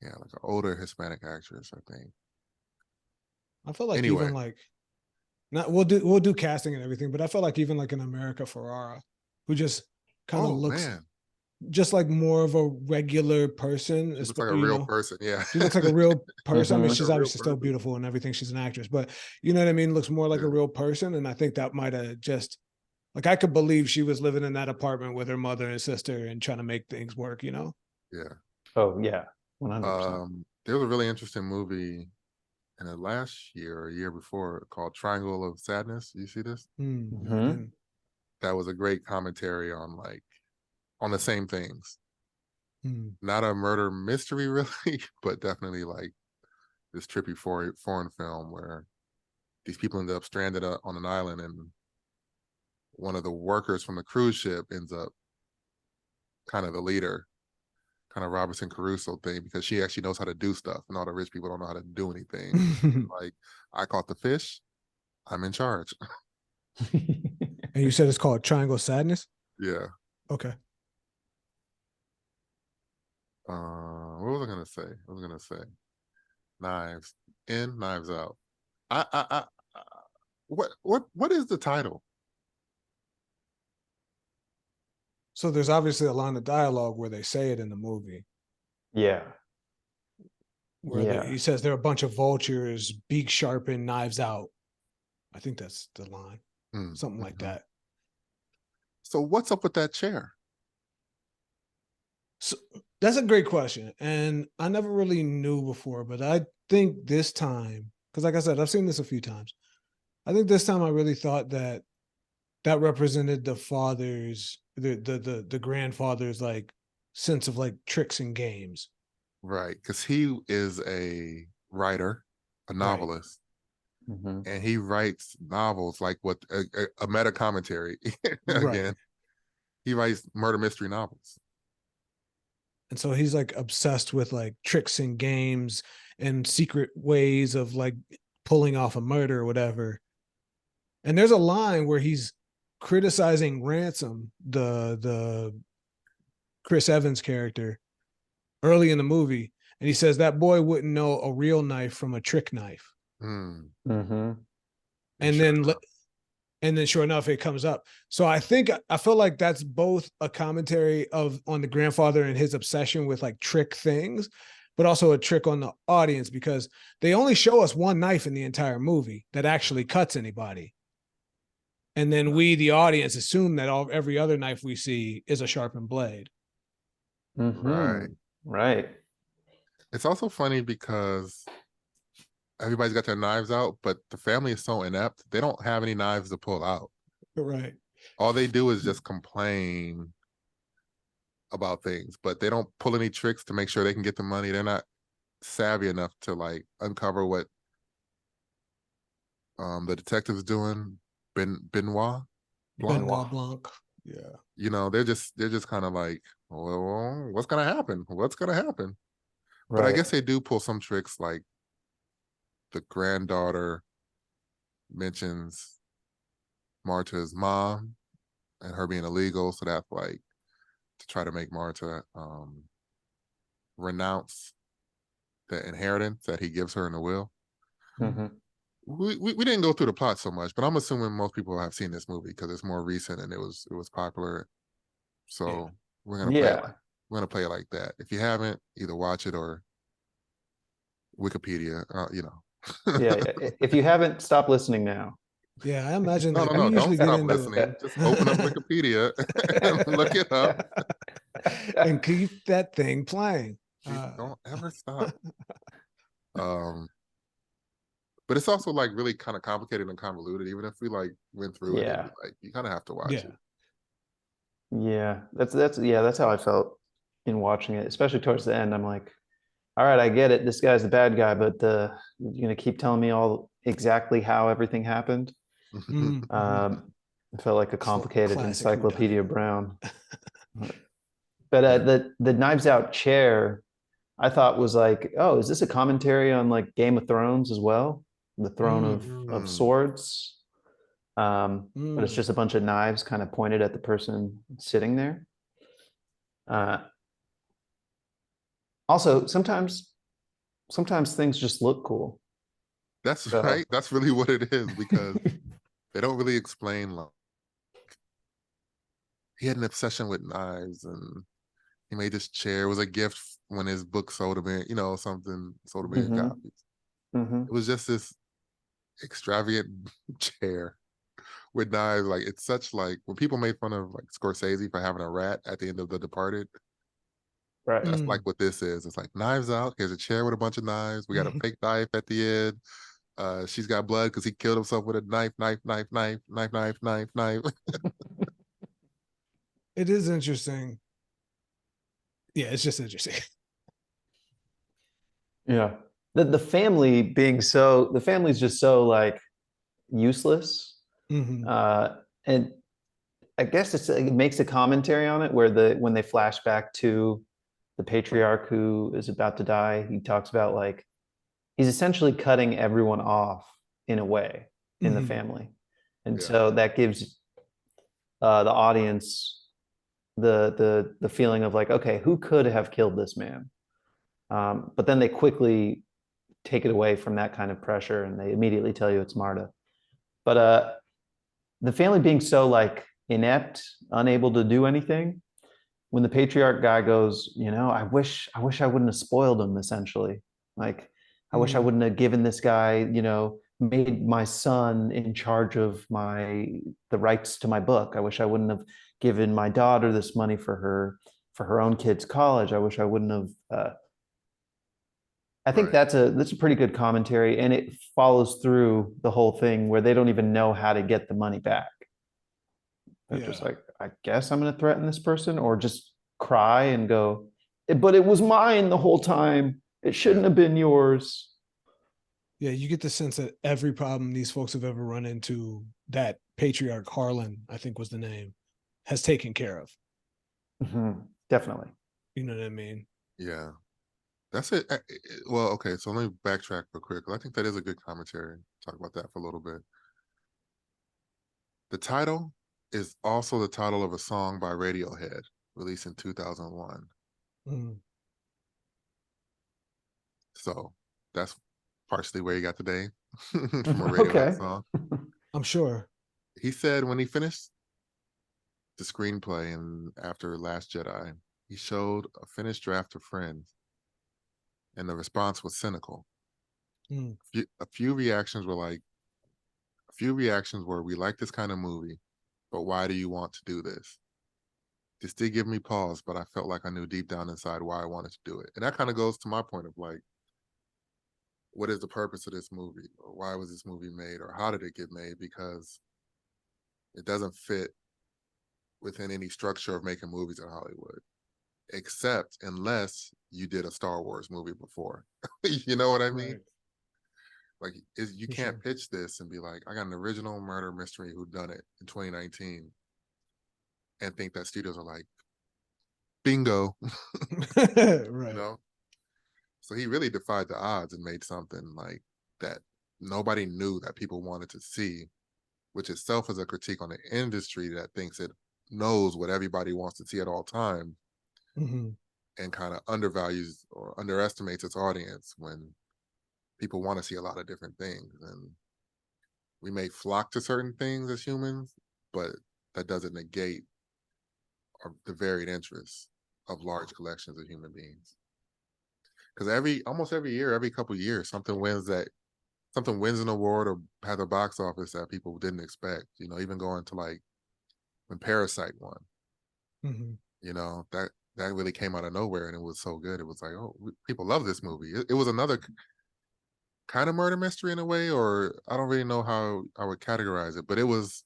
yeah, like an older Hispanic actress, I think. I feel like Anyway, even like not we'll do casting and everything, but I feel like even like an America Ferrara, who just kind of oh looks man, just like more of a regular person. she looks like a real person. Yeah, She looks like a real person. I mean, like Mhm. a she's real obviously still person. beautiful and everything. She's an actress, but you know what I mean? Looks more like a Yeah, real person. And I think that might have just like I could believe she was living in that apartment with her mother and sister and trying to make things work. yeah. Oh yeah. 100%. There was a really interesting movie in the last year or a year before called Triangle of Sadness. You see this? No, I Mhm. didn't. That was a great commentary on the same things. Hmm. Not a murder mystery really, but definitely like this trippy foreign film where these people end up stranded on an island, and one of the workers from the cruise ship ends up kind of the leader, kind of Robinson Crusoe thing, because she actually knows how to do stuff, and all the rich people don't know how to do anything. And Like, I caught the fish, I'm in charge. you said it's called Triangle Sadness? Yeah. Okay. What was I gonna say? Knives in, knives out. I what is the title? So there's obviously a line of dialogue where they say it in the movie Yeah. where Yeah. he says there are a bunch of vultures, beak sharpened, knives out. I think that's the line, something like Mm-hmm. that. So what's up with that chair? So that's a great question. And I never really knew before, but I think this time, because like I said, I've seen this a few times. I think this time I really thought that that represented the father's, the grandfather's like sense of like tricks and games. Right, because he is a writer, a Right. novelist, Mhm. and he writes novels like what a meta commentary Right. again. He writes murder mystery novels. And so he's like obsessed with like tricks and games and secret ways of like pulling off a murder or whatever. And there's a line where he's criticizing Ransom, the Chris Evans character, early in the movie, and he says that boy wouldn't know a real knife from a trick knife. Mm. Mm-hmm. And Sure then enough. and then sure enough it comes up. So I feel like that's both a commentary on the grandfather and his obsession with like trick things, but also a trick on the audience, because they only show us one knife in the entire movie that actually cuts anybody, and then we, the audience, assume that every other knife we see is a sharpened blade. Mm-hmm. Right. Right. It's also funny because everybody's got their knives out, but the family is so inept, they don't have any knives to pull out. Right. All they do is just complain about things, but they don't pull any tricks to make sure they can get the money. They're not savvy enough to like uncover what the detective's doing. Benoit Blanc. Benoit Blanc. Yeah. You know, they're just kind of like, well, what's gonna happen? What's gonna happen? But I Right. guess they do pull some tricks, like the granddaughter mentions Marta's mom and her being illegal, so that's like to try to make Marta renounce the inheritance that he gives her in the will. Mm-hmm. We didn't go through the plot so much, but I'm assuming most people have seen this movie because it's more recent and it was popular. So Yeah. we're gonna play it Yeah. like we're gonna play it like that. If you haven't, either watch it or Wikipedia. Yeah. Yeah. If you haven't, stop listening now. Yeah. I imagine No, like no, I no. Don't usually get stop into it. listening. Just open up Wikipedia and look it up. And keep that thing playing. Don't ever stop. Um, but it's also like really kind of complicated and convoluted. Even if we like went through it, it'd be Yeah. like you kind of have to watch Yeah. it. Yeah. That's how I felt in watching it, especially towards the end. I'm like, all right, I get it. This guy's the bad guy, but you're gonna keep telling me all exactly how everything happened. Mm-hmm. It felt like a It's like complicated classic whodunit. Encyclopedia Brown. But Yeah. the Knives Out chair, I thought was like, oh, is this a commentary on like Game of Thrones as well? The Throne of Mm. Swords. But it's Mm. just a bunch of knives kind of pointed at the person sitting there. Uh, Also, sometimes things just look cool. That's So right. That's really what it is because they don't really explain like he had an obsession with knives and he made this chair. It was a gift when his book sold a million, something sold a million hmm copies. hmm It was just this extravagant chair with knives. Like it's such like when people made fun of like Scorsese for having a rat at the end of The Departed. right. That's like Mm. what this is. It's like knives out. Here's a chair with a bunch of knives. We got a fake knife at the end. She's got blood because he killed himself with a knife, knife, knife, knife, knife, knife, knife, knife. It is interesting. Yeah, it's just interesting. Yeah. The family being so the family's just so like useless. Hmm. And I guess it makes a commentary on it where when they flash back to the patriarch who is about to die, he talks about like he's essentially cutting everyone off in a way in the Hmm. family. And Yeah, so that gives the audience the feeling of like, okay, who could have killed this man? But then they quickly take it away from that kind of pressure and they immediately tell you it's Marta. But the family being so like inept, unable to do anything, when the patriarch guy goes, I wish I wouldn't have spoiled him, essentially. Like, I wish I Mm. wouldn't have given this guy, made my son in charge of the rights to my book. I wish I wouldn't have given my daughter this money for her own kid's college. I wish I wouldn't have I think right. that's a pretty good commentary, and it follows through the whole thing where they don't even know how to get the money back. They're just Yeah. like, I guess I'm going to threaten this person, or just cry and go, but it was mine the whole time. It Yeah, shouldn't have been yours. Yeah. You get the sense that every problem these folks have ever run into, that patriarch Harlan, I think was the name, has taken care of. Definitely. You know what I mean? yeah. That's it. Well, okay. So let me backtrack real quick. I think that is a good commentary. Talk about that for a little bit. The title is also the title of a song by Radiohead, released in 2001. Mm. So that's partially where he got the name from a Radiohead Okay. song. I'm sure. He said when he finished the screenplay and after Last Jedi, he showed a finished draft to friends, and the response was cynical. Mm. A few reactions were, we like this kind of movie, but why do you want to do this? This did give me pause, but I felt like I knew deep down inside why I wanted to do it. And that kind of goes to my point of like, what is the purpose of this movie? Or why was this movie made? Or how did it get made? Because it doesn't fit within any structure of making movies in Hollywood, except unless you did a Star Wars movie before. You know what I mean? Right. Like, you For can't sure. pitch this and be like, I got an original murder mystery whodunit in 2019 and think that studios are like, bingo, you Right. know? So he really defied the odds and made something like that nobody knew that people wanted to see, which itself is a critique on the industry that thinks it knows what everybody wants to see at all times Mm-hmm. and kind of undervalues or underestimates its audience when people want to see a lot of different things. And we may flock to certain things as humans, but that doesn't negate the varied interests of large collections of human beings. Because almost every year, every couple of years, something wins an award or has a box office that people didn't expect. You know, even going to like when Parasite won, Mm-hmm. you know, that really came out of nowhere and it was so good. It was like, oh, people love this movie. It was another kind of murder mystery in a way, or I don't really know how I would categorize it, but it was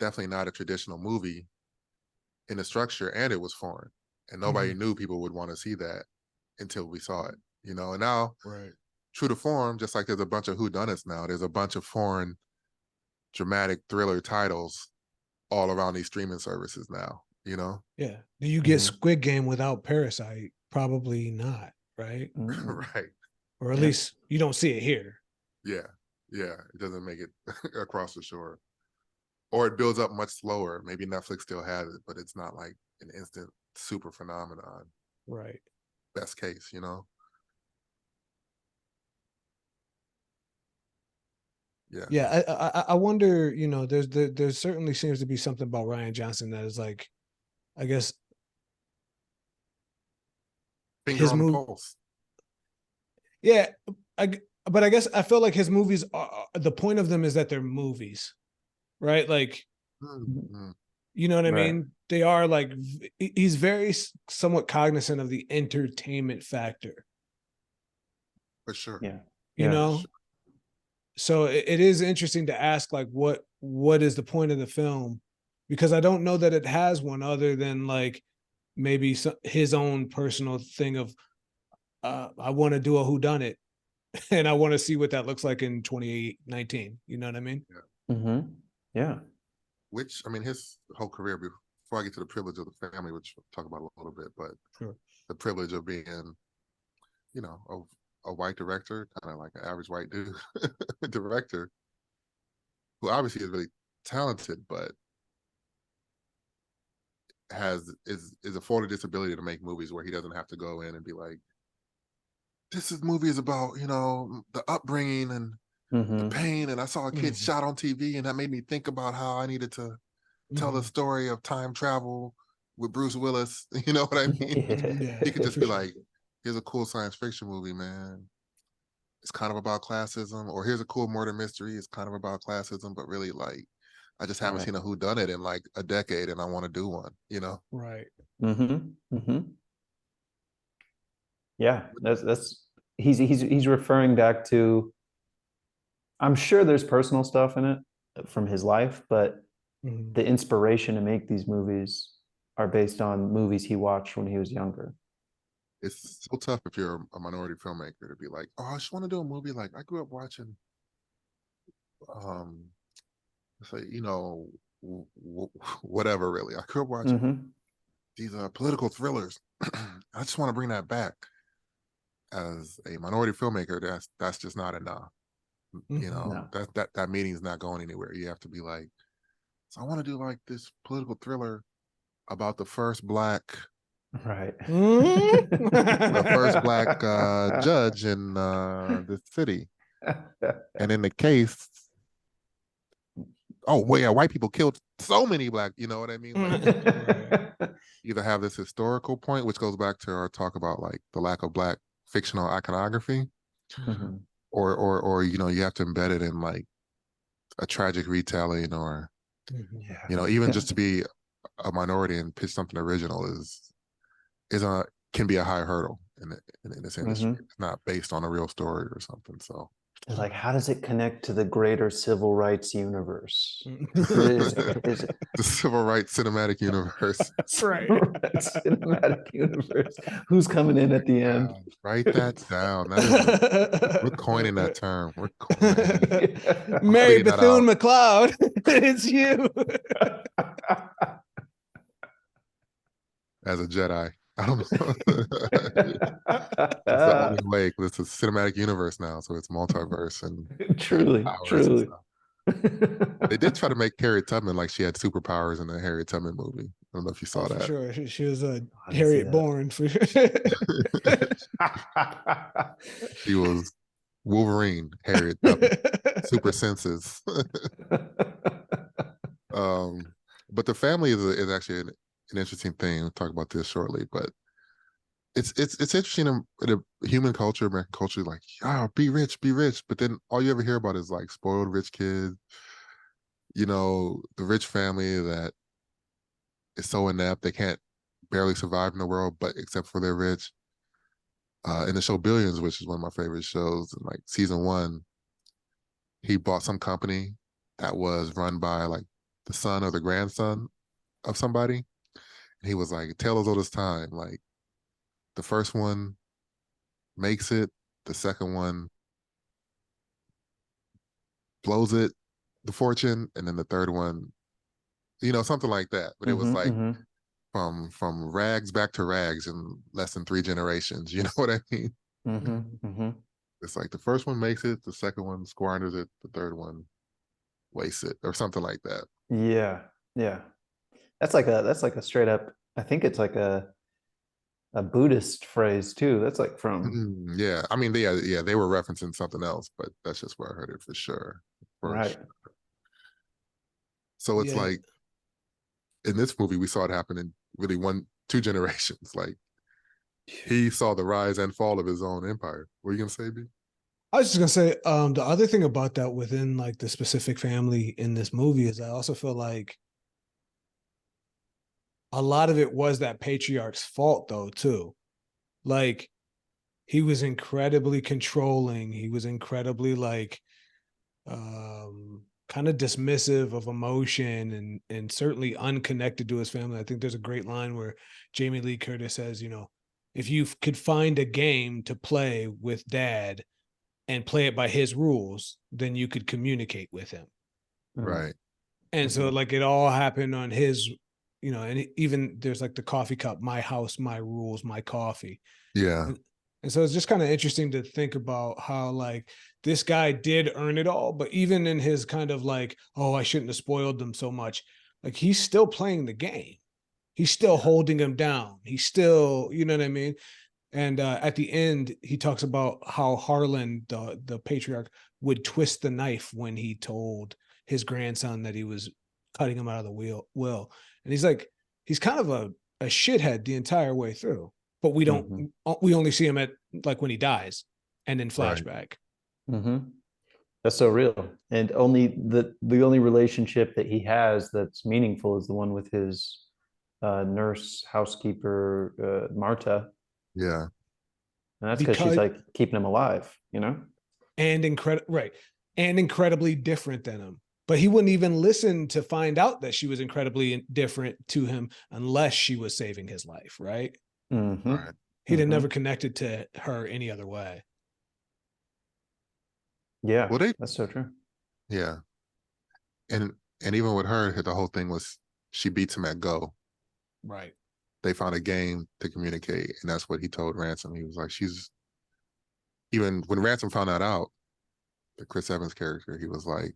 definitely not a traditional movie in the structure, and it was foreign, and nobody Mm-hmm. knew people would want to see that until we saw it. You know, and now Right. true to form, just like there's a bunch of whodunits now, there's a bunch of foreign dramatic thriller titles all around these streaming services now. You know, Yeah. Do you get Mhm. Squid Game without Parasite? Probably not, right? Mm. right? Or at Yeah. least you don't see it here. Yeah, yeah. It doesn't make it across the shore, or it builds up much slower. Maybe Netflix still has it, but it's not like an instant super phenomenon. Right. Best case, you know. Yeah. Yeah. I wonder, there certainly seems to be something about Ryan Johnson that is like, I guess Finger his on the move. pulse. Yeah. But I guess I feel like his movies the point of them is that they're movies, right? Like, Mm-hmm. you know what I Right. mean? They are like, he's very somewhat cognizant of the entertainment factor, For sure. Yeah. you Yeah. For know? sure. So it is interesting to ask like what is the point of the film, because I don't know that it has one other than like maybe his own personal thing of I want to do a whodunit and I want to see what that looks like in 2019. You know what I mean? Yeah. Mm-hmm. Yeah. Which, I mean, his whole career, before I get to the privilege of the family, which we'll talk about a little bit, but Sure. the privilege of being, you know, a white director, kind of like an average white dude director, who obviously is really talented, but is afforded this ability to make movies where he doesn't have to go in and be like, movie is about, you know, the upbringing and the Mm-hmm. pain, and I saw a kid Mm-hmm. shot on TV, and that made me think about how I needed to tell the Mm-hmm. story of time travel with Bruce Willis. You know what I mean? Yeah, He could just for be sure. like, here's a cool science fiction movie, man. It's kind of about classism, or here's a cool murder mystery. It's kind of about classism, but really like, I just haven't Right. seen a whodunit in like a decade, and I want to do one. You know? Right. Mm-hmm. Mm-hmm. Yeah. That's he's referring back to, I'm sure there's personal stuff in it from his life, but Mm-hmm. the inspiration to make these movies are based on movies he watched when he was younger. It's so tough if you're a minority filmmaker to be like, oh, I just want to do a movie. Like I grew up watching, um, say, you know, whatever. Really, I grew up watching Mm-hmm. these political thrillers. I just want to bring that back. As a minority filmmaker, that's just not enough. You Mm-hmm. know, No. that meeting's not going anywhere. You have to be like, so I want to do like this political thriller about the first Black Right. The first black judge in the city. And in the case, oh well, yeah, white people killed so many black, you know what I mean? Like either have this historical point, which goes back to our talk about like the lack of black fictional iconography, Mhm. or you know, you have to embed it in like a tragic retelling, or Yeah. you know, even Yeah. just to be a minority and pitch something original is a can be a high hurdle in this industry. Mhm. It's not based on a real story or something. So It's like, how does it connect to the greater civil rights universe? Is it the civil rights cinematic universe. Right. civil rights cinematic universe? Who's coming in at the end? Write that down. That is we're coining that term. We're coining. I'm Mary tweeting that Bethune out McLeod, it's you. as a Jedi. I don't know. It's the only way because it's a cinematic universe now, so it's multiverse and Truly, powers and truly. stuff. They did try to make Harriet Tubman like she had superpowers in the Harriet Tubman movie. I don't know if you Oh, saw for that. sure. She was a I didn't see Harriet that. Bourne for sure. She was Wolverine, Harriet Tubman, super senses. But the family is actually an interesting thing. We'll talk about this shortly, but it's interesting in a human culture, American culture, like, yeah, be rich, be rich. But then all you ever hear about is like spoiled rich kids, you know, the rich family that is so inept they can't barely survive in the world, but except for they're rich. In the show Billions, which is one of my favorite shows, in like season one, he bought some company that was run by like the son or the grandson of somebody. And he was like, tale as old as time. Like the first one makes it, the second one blows it, the fortune, and then the third one, you know, something like that. But it was Mhm, like mhm, from rags back to rags in less than 3 generations. You know what I mean? mhm, mhm. It's like the first one makes it, the second one squanders it, the third one wastes it, or something like that. Yeah, yeah. That's like a straight up. I think it's like a Buddhist phrase too. That's like from Yeah, I mean, yeah, they were referencing something else, but that's just where I heard it for sure. For right. sure. So it's Yeah. like in this movie, we saw it happen in really 2 generations. Like he saw the rise and fall of his own empire. What are you gonna say, B? I was just gonna say, the other thing about that within like the specific family in this movie is I also feel like a lot of it was that patriarch's fault though, too. Like he was incredibly controlling. He was incredibly like kind of dismissive of emotion and certainly unconnected to his family. I think there's a great line where Jamie Lee Curtis says, you know, if you could find a game to play with dad and play it by his rules, then you could communicate with him. Mm, Right. And so mhm, like it all happened on his, you know, and even there's like the coffee cup, my house, my rules, my coffee. Yeah. And so it's just kind of interesting to think about how like this guy did earn it all, but even in his kind of like, oh, I shouldn't have spoiled them so much, like he's still playing the game. He's still yeah. holding him down. He's still, you know what I mean? And at the end, he talks about how Harlan, the patriarch, would twist the knife when he told his grandson that he was cutting him out of the will. And he's like, he's kind of a shithead the entire way through. But Mhm, we only see him at like when he dies and then Right. flashback. mhm. That's so real. And only the only relationship that he has that's meaningful is the one with his nurse housekeeper Marta, Yeah. and that's because she's Because like keeping him alive. You know. and incredibly different than him. But he wouldn't even listen to find out that she was incredibly different to him unless she was saving his life, right? Mm-hmm. Right. He'd have Mm-hmm. never connected to her any other way. Yeah, Well, they that's so true. yeah, and and even with her, the whole thing was she beats him at Go. Right. They found a game to communicate, and that's what he told Ransom. He was like, she's even when Ransom found that out, the Chris Evans character, he was like,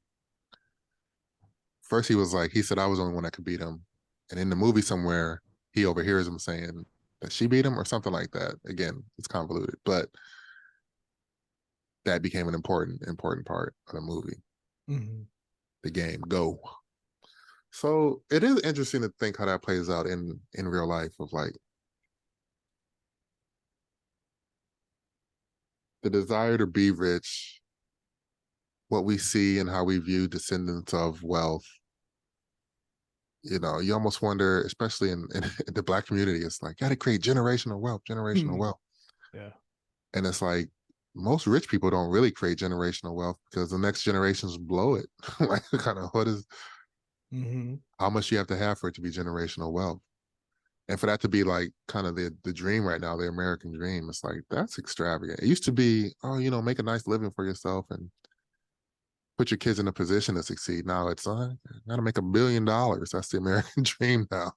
first he was like, he said I was the only one that could beat him, and in the movie somewhere he overhears him saying, that she beat him or something like that. Again, it's convoluted, but that became an important part of the movie. Mm-hmm. The game Go. So it is interesting to think how that plays out in real life, of like the desire to be rich, what we see and how we view descendants of wealth. You know, you almost wonder, especially in the Black community, it's like, gotta create generational wealth, generational wealth. Yeah. And it's like, most rich people don't really create generational wealth because the next generations blow it. Like, kind of, what is, how much you have to have for it to be generational wealth? And for that to be like kind of the dream right now, the American dream, it's like, that's extravagant. It used to be, oh, you know, make a nice living for yourself and put your kids in a position to succeed. Now it's, got to make $1 billion. That's the American dream now.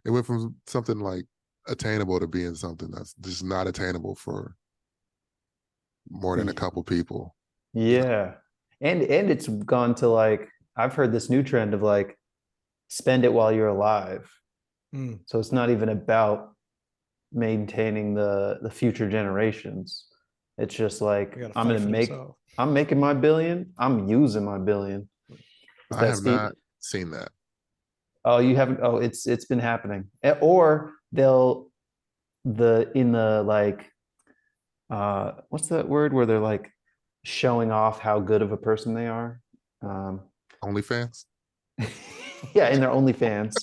It went from something like attainable to being something that's just not attainable for more than a couple people. Yeah. And it's gone to like, I've heard this new trend of like, spend it while you're alive. So it's not even about maintaining the future generations. It's just like, I'm making my billion, I'm using my billion. I have not seen that. Oh, you haven't? Oh, it's been happening. Or they'll in the like what's that word where they're like showing off how good of a person they are? OnlyFans? Yeah, in their OnlyFans,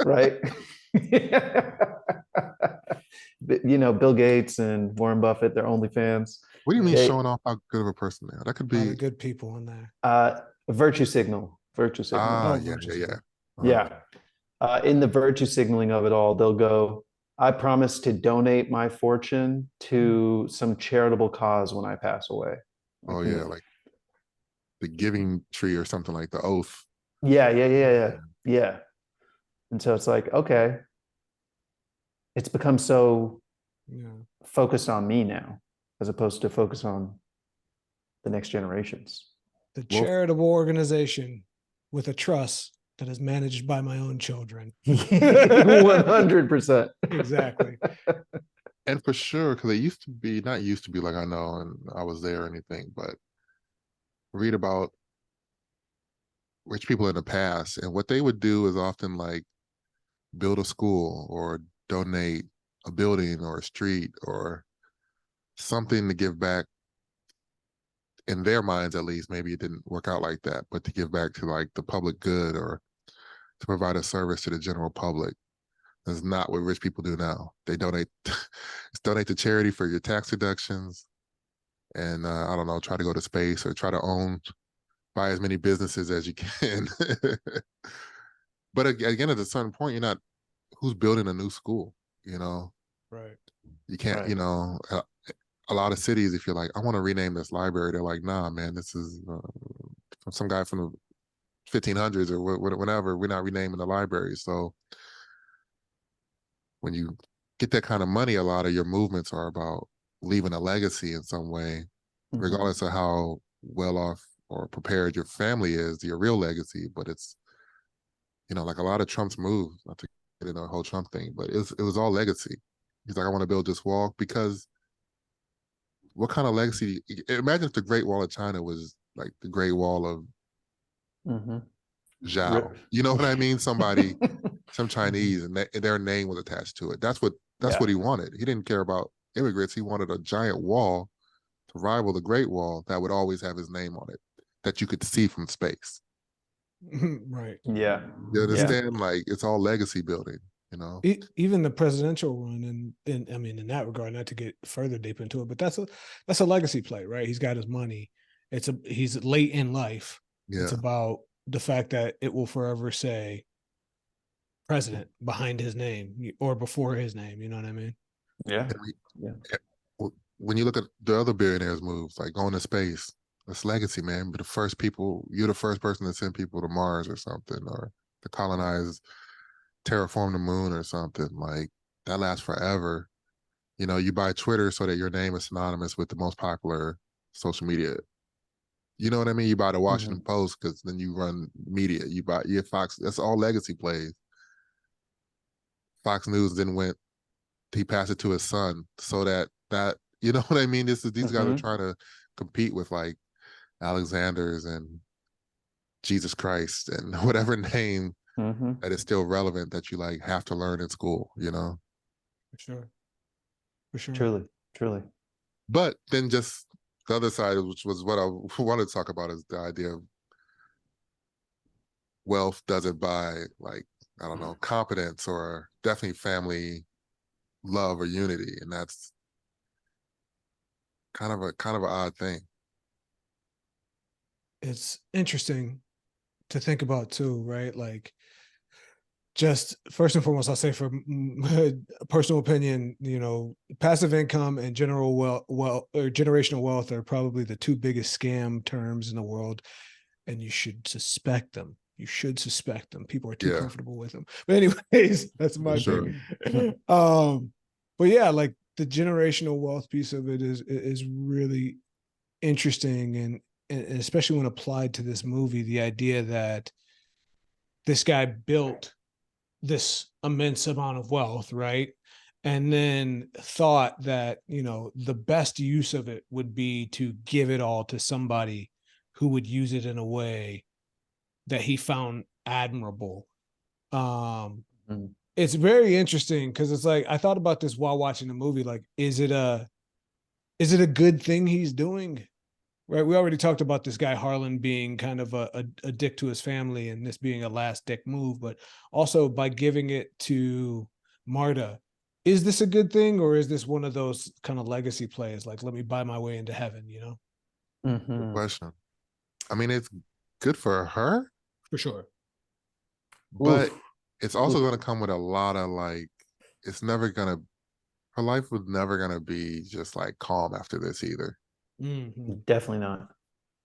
right? You know, Bill Gates and Warren Buffett, they're OnlyFans. What do you mean showing off how good of a person they are? That could be a lot of good people in there. Virtue signal. Virtue signal. Ah, yeah. Yeah. In the virtue signaling of it all, they'll go, I promise to donate my fortune to some charitable cause when I pass away. Oh, yeah, like the giving tree or something, like the oath. Yeah. And so it's like, okay, it's become so focused on me now, as opposed to focus on the next generations. The charitable organization with a trust that is managed by my own children. 100%. Exactly. And for sure, because it used to be, not used to be like I know, and I was there or anything, but read about rich people in the past, and what they would do is often like build a school or donate a building or a street or something to give back, in their minds at least. Maybe it didn't work out like that, but to give back to like the public good or to provide a service to the general public. That's not what rich people do now. They donate donate to charity for your tax deductions, and I don't know, try to go to space or try to buy as many businesses as you can. But again, at a certain point, you're not, who's building a new school, you know? Right. You can't, you know, a lot of cities, if you're like, I want to rename this library, they're like, nah, man, this is from some guy from the 1500s or whatever. We're not renaming the library. So when you get that kind of money, a lot of your movements are about leaving a legacy in some way, regardless of how well off or prepared your family is, your real legacy. But it's, you know, like a lot of Trump's moves, not to get into the whole Trump thing, but it was all legacy. He's like, I want to build this wall because what kind of legacy? Imagine if the Great Wall of China was like the Great Wall of Zhao. You know what I mean? Somebody, some Chinese, and their name was attached to it. That's what he wanted. He didn't care about immigrants. He wanted a giant wall to rival the Great Wall that would always have his name on it, that you could see from space. Right. Yeah. You understand? Like, it's all legacy building, you know? Even the presidential run, and I mean, in that regard, not to get further deep into it, but that's a legacy play, right? He's got his money. He's late in life. Yeah. It's about the fact that it will forever say president behind his name or before his name. You know what I mean? Yeah. When you look at the other billionaires' moves, like going to space, it's legacy, man. But you're the first person to send people to Mars or something, or to colonize, terraform the moon or something. Like, that lasts forever. You know, you buy Twitter so that your name is synonymous with the most popular social media. You know what I mean? You buy the Washington Post because then you run media. You get Fox. That's all legacy plays. Fox News then went he passed it to his son so that you know what I mean. These guys are Mm-hmm. trying to compete with like Alexander's and Jesus Christ and whatever name Mm-hmm. that is still relevant that you like have to learn in school, you know. For sure. For sure. Truly, truly. But then just the other side, which was what I wanted to talk about, is the idea of wealth doesn't buy like, I don't know, competence or definitely family love or unity, and that's kind of an odd thing. It's interesting to think about too, right? Like, just first and foremost, I'll say for personal opinion, passive income and general wealth or generational wealth are probably the two biggest scam terms in the world, and you should suspect them. You should suspect them. People are too Yeah, comfortable with them. But anyways, that's for my sure. thing. But yeah, like the generational wealth piece of it is really interesting, and especially when applied to this movie, the idea that this guy built this immense amount of wealth, right? And then thought that, the best use of it would be to give it all to somebody who would use it in a way that he found admirable. Mm. It's very interesting because it's like I thought about this while watching the movie. Like, is it a good thing he's doing? Right. We already talked about this guy Harlan being kind of a dick to his family and this being a last dick move, but also by giving it to Marta, is this a good thing or is this one of those kind of legacy plays? Like, let me buy my way into heaven, Good Mm-hmm. question. I mean, it's good for her, For sure. but Oof. it's also Oof. going to come with a lot of like, it's never going to, her life was never going to be just like calm after this either. Mm-hmm. Definitely not.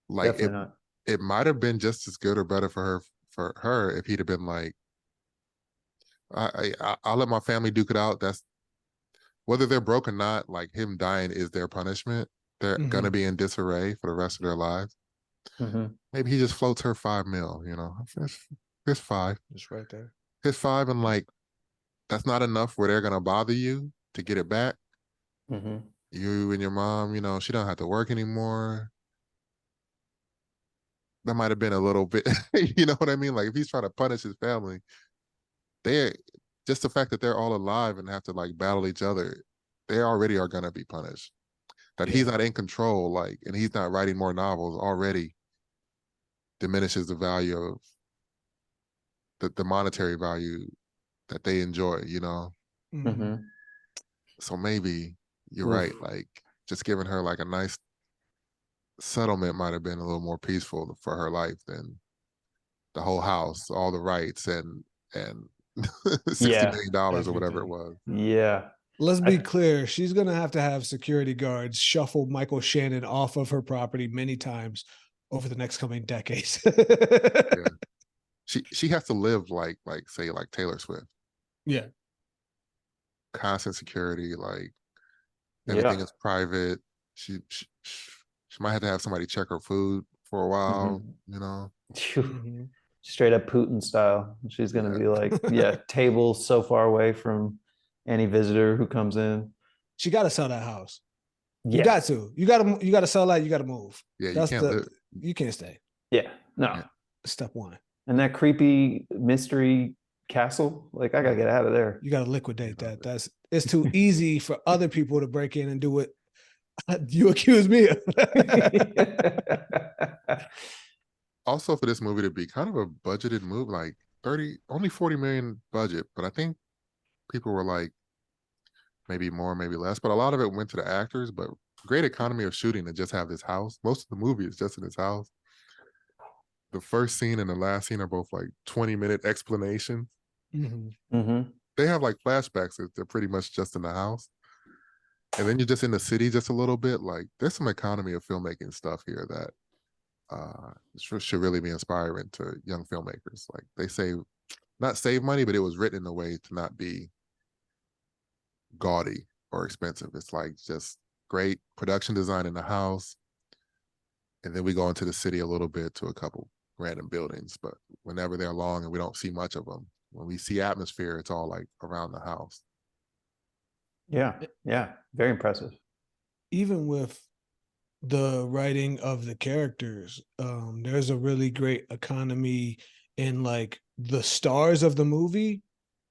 Like Definitely not. it might have been just as good or better for her if he'd have been like, I'll let my family duke it out. That's whether they're broke or not. Like him dying is their punishment. They're gonna Mm-hmm. be in disarray for the rest of their lives. Mm-hmm. Maybe he just floats her 5 mil. Here's five. Just right there. Here's five, and like that's not enough where they're gonna bother you to get it back. Mm-hmm. You and your mom, she don't have to work anymore. That might have been a little bit, you know what I mean? Like if he's trying to punish his family, they just the fact that they're all alive and have to like battle each other, they already are gonna be punished. That he's Yeah. not in control, like, and he's not writing more novels already diminishes the value of the monetary value that they enjoy. Mm-hmm. Mm-hmm. So maybe you're right. Oof. Like just giving her like a nice settlement might have been a little more peaceful for her life than the whole house, all the rights and $60 Yeah. million or whatever it Everything. was. Yeah. Let's be I clear. She's going to have security guards shuffle Michael Shannon off of her property many times over the next coming decades. Yeah. She has to live like say like Taylor Swift. Yeah. Constant security, like everything yeah. is private. She might have to have somebody check her food for a while, Mm-hmm. you know. Phew. Mm-hmm. Straight up Putin style. She's gonna Yeah. be like, yeah, tables so far away from any visitor who comes in. She got to sell that house. You Yeah. got to. You got to sell that. You got to move. Yeah, you That's can't live. you can't stay. Yeah. No. Yeah. Step one. And that creepy mystery castle, like I gotta Yeah. get out of there. You got to liquidate that. It's too easy for other people to break in and do what you accuse me of. Also for this movie to be kind of a budgeted move, like only 40 million budget, but I think people were like maybe more, maybe less, but a lot of it went to the actors, but great economy of shooting to just have this house. Most of the movie is just in this house. The first scene and the last scene are both like 20-minute explanations. Mm-hmm. Mm-hmm. They have like flashbacks that they're pretty much just in the house. And then you're just in the city just a little bit. Like there's some economy of filmmaking stuff here that should really be inspiring to young filmmakers. Like they say, not save money, but it was written in a way to not be gaudy or expensive. It's like just great production design in the house. And then we go into the city a little bit to a couple random buildings. But whenever they're long and we don't see much of them, when we see atmosphere, it's all like around the house. Yeah, yeah, very impressive. Even with the writing of the characters, there's a really great economy in like the stars of the movie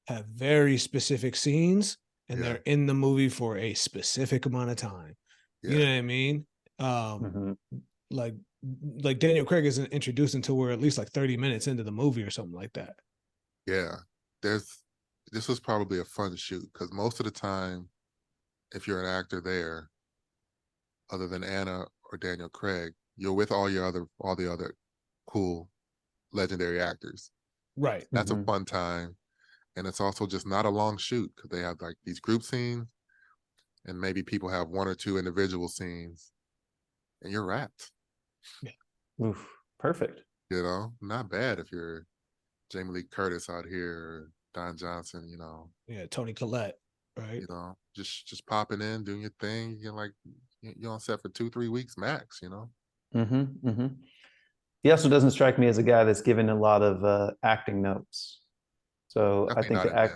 have very specific scenes and Yeah, they're in the movie for a specific amount of time. You yeah, know what I mean? Um, Hmm. like like Daniel Craig isn't introduced until we're at least like 30 minutes into the movie or something like that. yeah. There's this was probably a fun shoot because most of the time, if you're an actor there, other than Anna or Daniel Craig, you're with all the other cool legendary actors. Right. That's a Hmm. fun time. And it's also just not a long shoot because they have like these group scenes and maybe people have one or two individual scenes and you're wrapped. Yeah. Oof, perfect. You know, not bad if you're Jamie Lee Curtis out here, or Don Johnson, Yeah. Tony Collette. Right. just popping in, doing your thing. You're like you're on set for 2-3 weeks max, Hmm. Hmm. He also doesn't strike me as a guy that's given a lot of acting notes. So I Definitely think not the in act,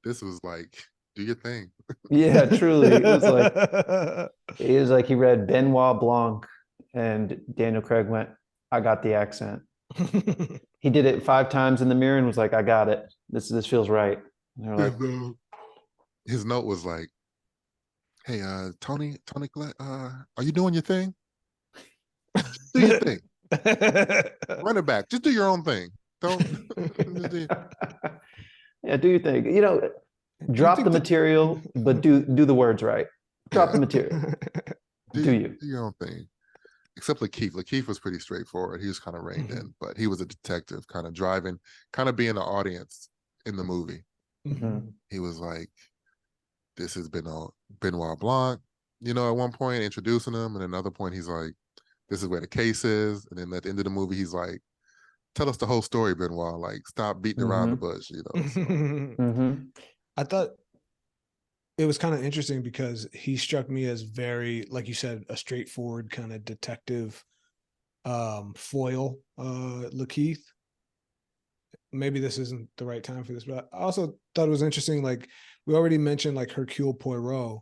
this. This was like, do your thing. yeah, truly, it was like he read Benoit Blanc, and Daniel Craig went, "I got the accent." He did it 5 times in the mirror and was like, "I got it. This feels right." And they're like, His note was like, "Hey, Tony Collette, are you doing your thing? Do your thing. Run it back. Just do your own thing. Don't just do, "Yeah, do your thing. Do you Drop the think that material, but do the words right. Drop yeah, the material. Do you?" do your own thing." Except Lakeith. Lakeith was pretty straightforward. He was kind of reined Mhm, in, but he was a detective, kind of driving, kind of being the audience in the movie. Mhm. mhm. He was like, "This has been a Benoit Blanc," at one point introducing him, and another point he's like, "This is where the case is," and then at the end of the movie he's like, "Tell us the whole story, Benoit. Like, stop beating around the Mhm. bush." So Mhm. I thought it was kind of interesting because he struck me as very, like you said, a straightforward kind of detective foil, Lakeith. Maybe this isn't the right time for this, but I also thought it was interesting. Like we already mentioned, like Hercule Poirot,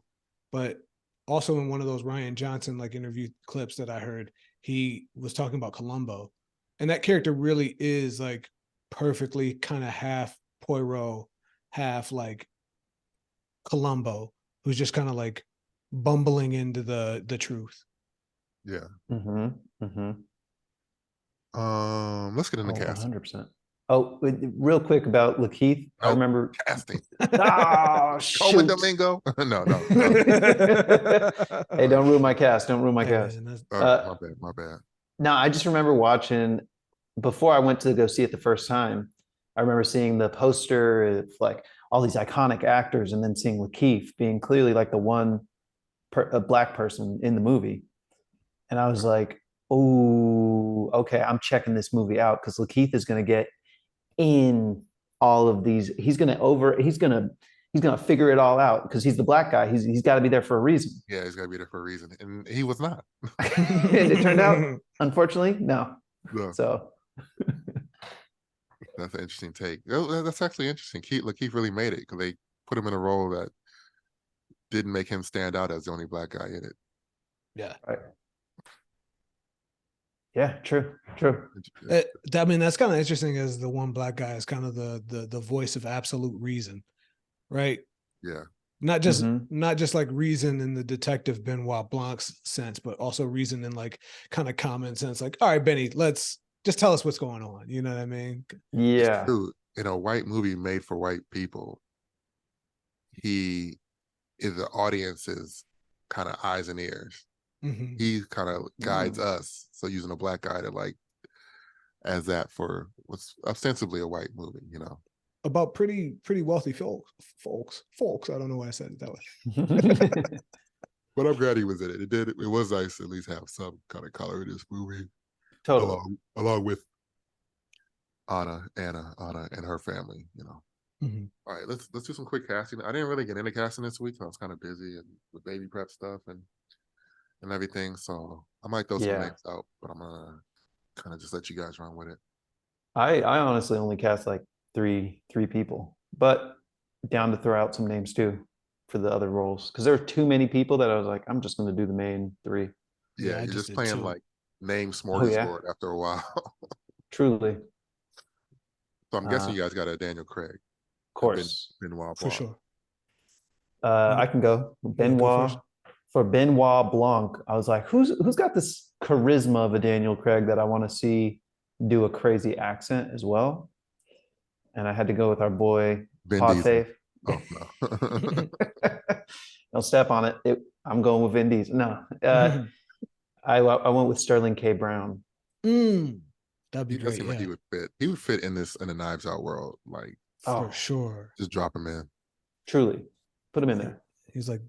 but also in one of those Ryan Johnson like interview clips that I heard, he was talking about Columbo, and that character really is like perfectly kind of half Poirot, half like Columbo, who's just kind of like bumbling into the truth. yeah. Mhm. Mhm. Let's get into Oh, casting. 100%. Oh, real quick about Lakeith. I Nope, remember. casting. Oh, Coleman shoot. Domingo. No, no, no. Hey, don't ruin my cast. Don't ruin my Hey cast. man, that's My bad, my bad. No, I just remember watching before I went to go see it the first time. I remember seeing the poster of like all these iconic actors, and then seeing Lakeith being clearly like the one a black person in the movie, and I was like, "Oh, okay, I'm checking this movie out because Lakeith is going to get in all of these. He's gonna figure it all out because he's the black guy. He's got to be there for a reason." Yeah, he's got to be there for a reason, and he was not. And it turned out, unfortunately, no. No, So that's an interesting take. That's actually interesting. Lakeith really made it because they put him in a role that didn't make him stand out as the only black guy in it. yeah. right. Yeah, true, true. I mean, that's kind of interesting. As the one black guy is kind of the voice of absolute reason, right? Yeah, Not just Mm-hmm. not just like reason in the detective Benoit Blanc's sense, but also reason in like kind of common sense. Like, all right, Benny, let's just tell us what's going on. You know what I mean? it's Yeah. true. In a white movie made for white people, he is the audience's kind of eyes and ears. Hmm. He kind of guides Mm. us. So using a black guy to like as that for what's ostensibly a white movie. About pretty wealthy folks. I don't know why I said it that way. But I'm glad he was in it. It was nice to at least have some kind of color in this movie, Totally. along with Anna, and her family. Mhm. All right, let's do some quick casting. I didn't really get into casting this week. I was kind of busy and with baby prep stuff and everything. So I might throw some Yeah. names out, but I'm gonna kind of just let you guys run with it. I honestly only cast like three people, but down to throw out some names too. for the other roles because there were too many people that I was like, I'm just going to do the main three. Yeah, Yeah, I you're just just did playing 2. like name Oh yeah, smorgasbord after a while. truly. So I'm guessing Of you guys got a Daniel Craig, a course. Benoit For Blanc. sure. I can go Yeah, go first. Benoit for Benoit Blanc. I was like, who's got this charisma of a Daniel Craig that I want to see do a crazy accent as well? And I had to go with our boy Vin Pod Diesel. Faith. Oh no. Don't step on it. I'm going with Vin Diesel. No, I went with Sterling K. Brown. That'd be He does great. seem like he Yeah, would fit. He would fit in this in the Knives Out world. Like for Oh, sure. just drop him in. truly, put him in He- there. He's like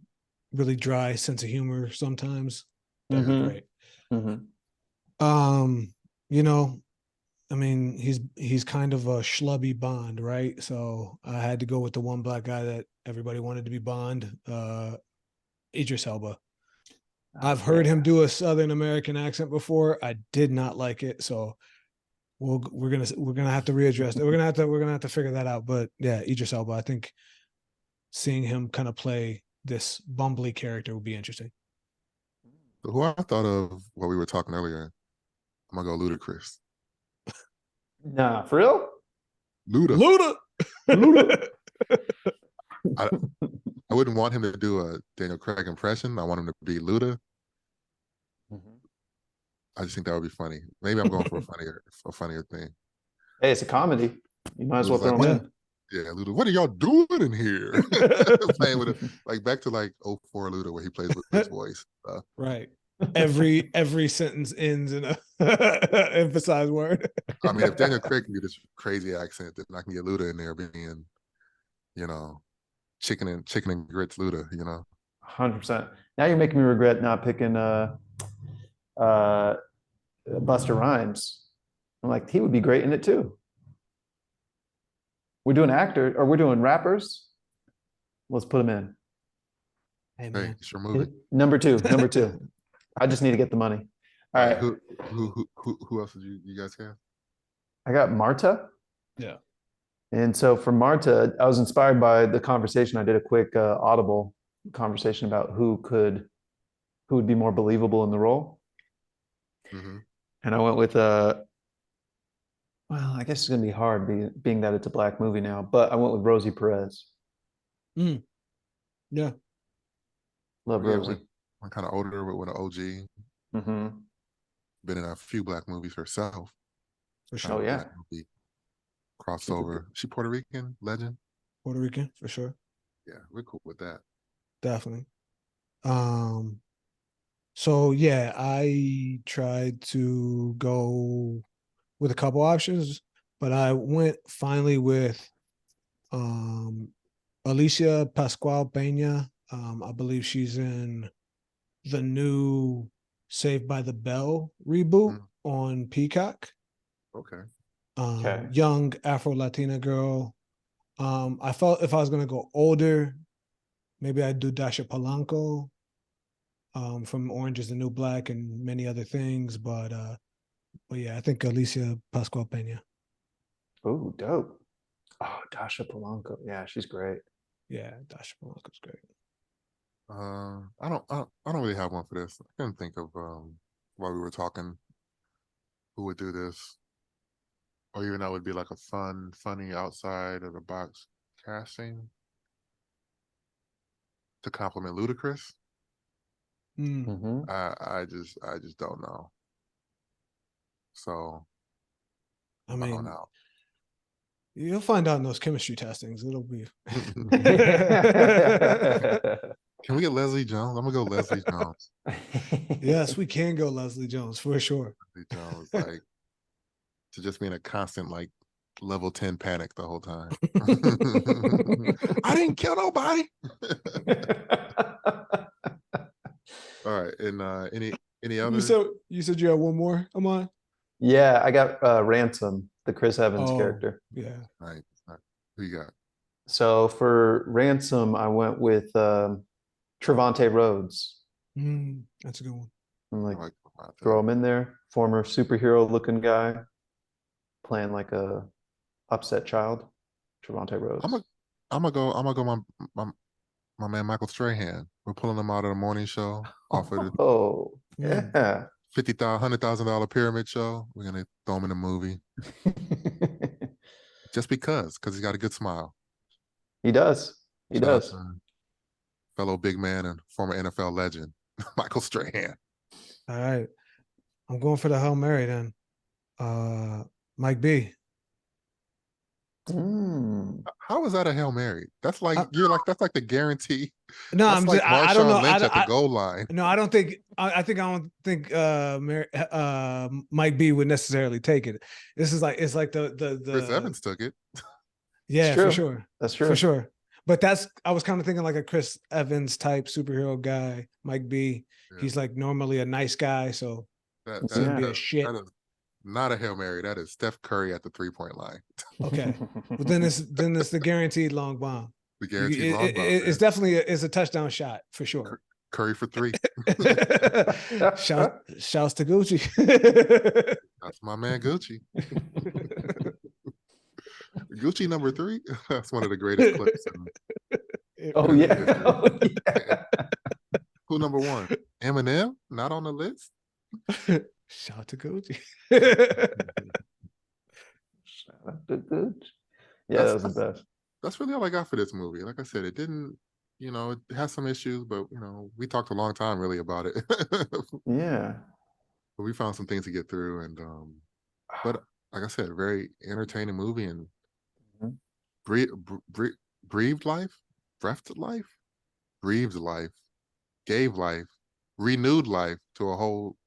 really dry sense of humor sometimes. That'd be Mm-hmm. great. Mm-hmm. You know, I mean, he's kind of a schlubby Bond, right? So I had to go with the one black guy that everybody wanted to be Bond, Idris Elba. I've heard him do a Southern American accent before. I did not like it, so we're gonna have to readdress that. We're gonna have to figure that out. But yeah, Idris Elba. I think seeing him kind of play this bumbly character would be interesting. So who I thought of while we were talking earlier, I'm gonna go Ludacris. Nah, for real? Luda. Luda. Luda. I, I wouldn't want him to do a Daniel Craig impression. I want him to be Luda. I just think that would be funny. Maybe I'm going for a funnier thing. Hey, it's a comedy. You might as well Luda's like, throw him yeah, Luda, what are y'all doing in here? Playing with it, in. like back to like '04 Luda, where he plays with his voice. Right. Every sentence ends in a emphasized word. I mean, if Daniel Craig can do this crazy accent, then I can get Luda in there being, you know, chicken and grits Luda. 100%. Now you're making me regret not picking uh, Buster Rhymes. I'm like, he would be great in it too. We're doing actor or we're doing rappers. Let's put him in. Hey Hey, man. it's your movie. Number two. I just need to get the money. All All right. right, who else did you guys have? I got Marta. Yeah. And so for Marta, I was inspired by the conversation. I did a quick audible conversation about who would be more believable in the role. Mm-hmm. And I went with well, I guess it's gonna be hard being that it's a black movie now, but I went with Rosie Perez. Yeah. Love Yeah, Rosie. one kind of older, but with an OG. Mm-hmm. Been in a few black movies herself. For Kind sure. Oh of yeah. black movie crossover. She Puerto Rican legend. Puerto Rican, for sure. Yeah, we're cool with that. Definitely. So yeah, I tried to go with a couple options, but I went finally with Alicia Pascual Peña. I believe she's in the new Saved by the Bell reboot on Peacock. Okay. Okay. Young Afro Latina girl. I felt if I was gonna go older, maybe I'd do Dasha Polanco from Orange is the New Black and many other things. But yeah, I think Alicia Pascual Peña. Oh, dope. Oh, Dasha Polanco. Yeah, she's great. Yeah, Dasha Polanco's great. I don't really have one for this. I couldn't think of while we were talking who would do this, or even that would be like a funny outside of the box casting to complement Ludacris. Mm-hmm. I just don't know. So I I'm bowing mean, out. you'll find out in those chemistry testings. It'll be. Can we get Leslie Jones? I'm gonna go Leslie Jones. Yes, we can go Leslie Jones for sure. Leslie Jones, like to just be in a constant like level 10 panic the whole time. I didn't kill nobody. All right, and any other? You said you had one more, Amon? Yeah, I got Ransom, the Chris Evans Oh, character. yeah. All right, who you got? So for Ransom, I went with Trevante Rhodes. That's a good one. I'm like, like throw him in there. Former superhero looking guy playing like a upset child. Trevante Rhodes. I'm gonna go. My my man Michael Strahan. We're pulling him out of the morning show off of the Oh, Mm. yeah. $100,000 pyramid show. We're gonna throw him in a movie just because he's got a good smile. He does. He Shout out does. to fellow big man and former NFL legend, Michael Strahan. All right. I'm going for the Hail Mary then. Mike B. How is that a Hail Mary? That's like that's like the guarantee. No, That's I'm like just I don't know. Marshawn Lynch at the goal line. No, I don't think I don't think Mike B would necessarily take it. This is like it's like the Chris Evans took it. Yeah, for sure. That's true. For sure. But I was kind of thinking like a Chris Evans type superhero guy, Mike B. Yeah. He's like normally a nice guy, so That wouldn't be a shit. That is not a Hail Mary. That is Steph Curry at the 3-point line. Okay. But then it's the guaranteed long bomb. The guaranteed long bomb. It's definitely a touchdown shot for sure. Curry for 3. Shouts to Gucci. That's my man Gucci. Gucci number 3. That's one of the greatest clips. Oh yeah. Who number 1? Eminem? Not on the list. Shout to Gucci. Shout out to Gucci. Yeah, that was the best. That's really all I got for this movie. Like I said, it didn't, it has some issues, but we talked a long time really about it. Yeah. But we found some things to get through, and but like I said, very entertaining movie, and breathed life, breathed life, breathed life, gave life, renewed life to a whole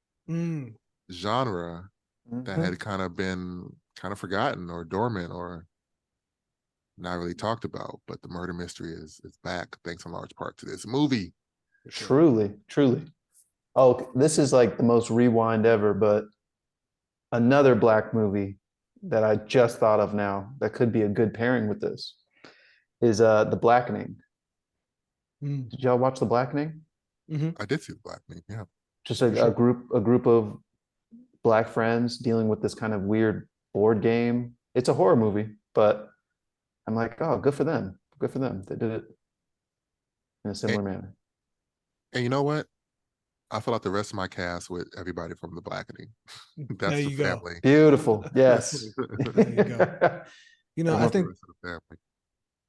genre that had kind of been forgotten or dormant or not really talked about. But the murder mystery is back thanks in large part to this movie. Truly. Oh, this is like the most rewind ever, but another Black movie that I just thought of now that could be a good pairing with this is The Blackening. Did y'all watch The Blackening? I did see The Blackening, yeah. Just a group of Black friends dealing with this kind of weird board game. It's a horror movie, but I'm like, oh, good for them. Good for them. They did it in a similar manner. And you know what? I fill out the rest of my cast with everybody from The Blackening. That's there you the family. Go. Beautiful. Yes. There you go. I think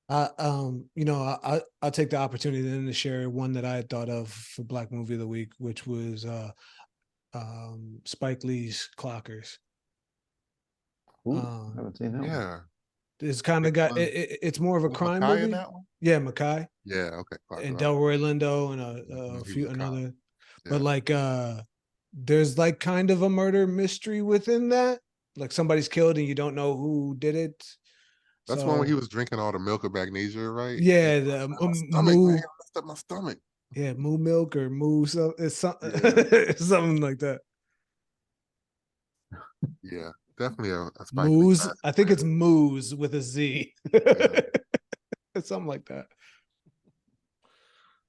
I'll take the opportunity then to share one that I had thought of for Black Movie of the Week, which was Spike Lee's Clockers. Ooh, I haven't seen that one. It's kind of got it's more of a crime movie. In that one? Yeah, Mackay. Yeah, okay. And Delroy Lindo and a few another. Yeah. But like there's like kind of a murder mystery within that. Like somebody's killed and you don't know who did it. That's one where he was drinking all the milk of magnesia, right? Yeah, man, messed up my stomach. Yeah, moo milk or moo it's something like that. Yeah, definitely a Moose. I think it's moose with a Z. It's something like that.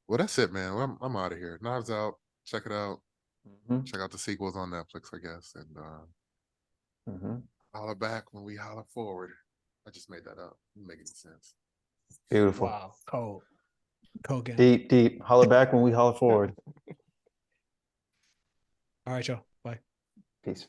Well, that's it, man. I'm out of here. Knives Out. Check it out. Check out the sequels on Netflix, I guess. And holler back when we holler forward. I just made that up. It make any sense. Beautiful. Wow. Cold game. Deep. Holler back when we holler forward. All right, y'all. Bye. Peace.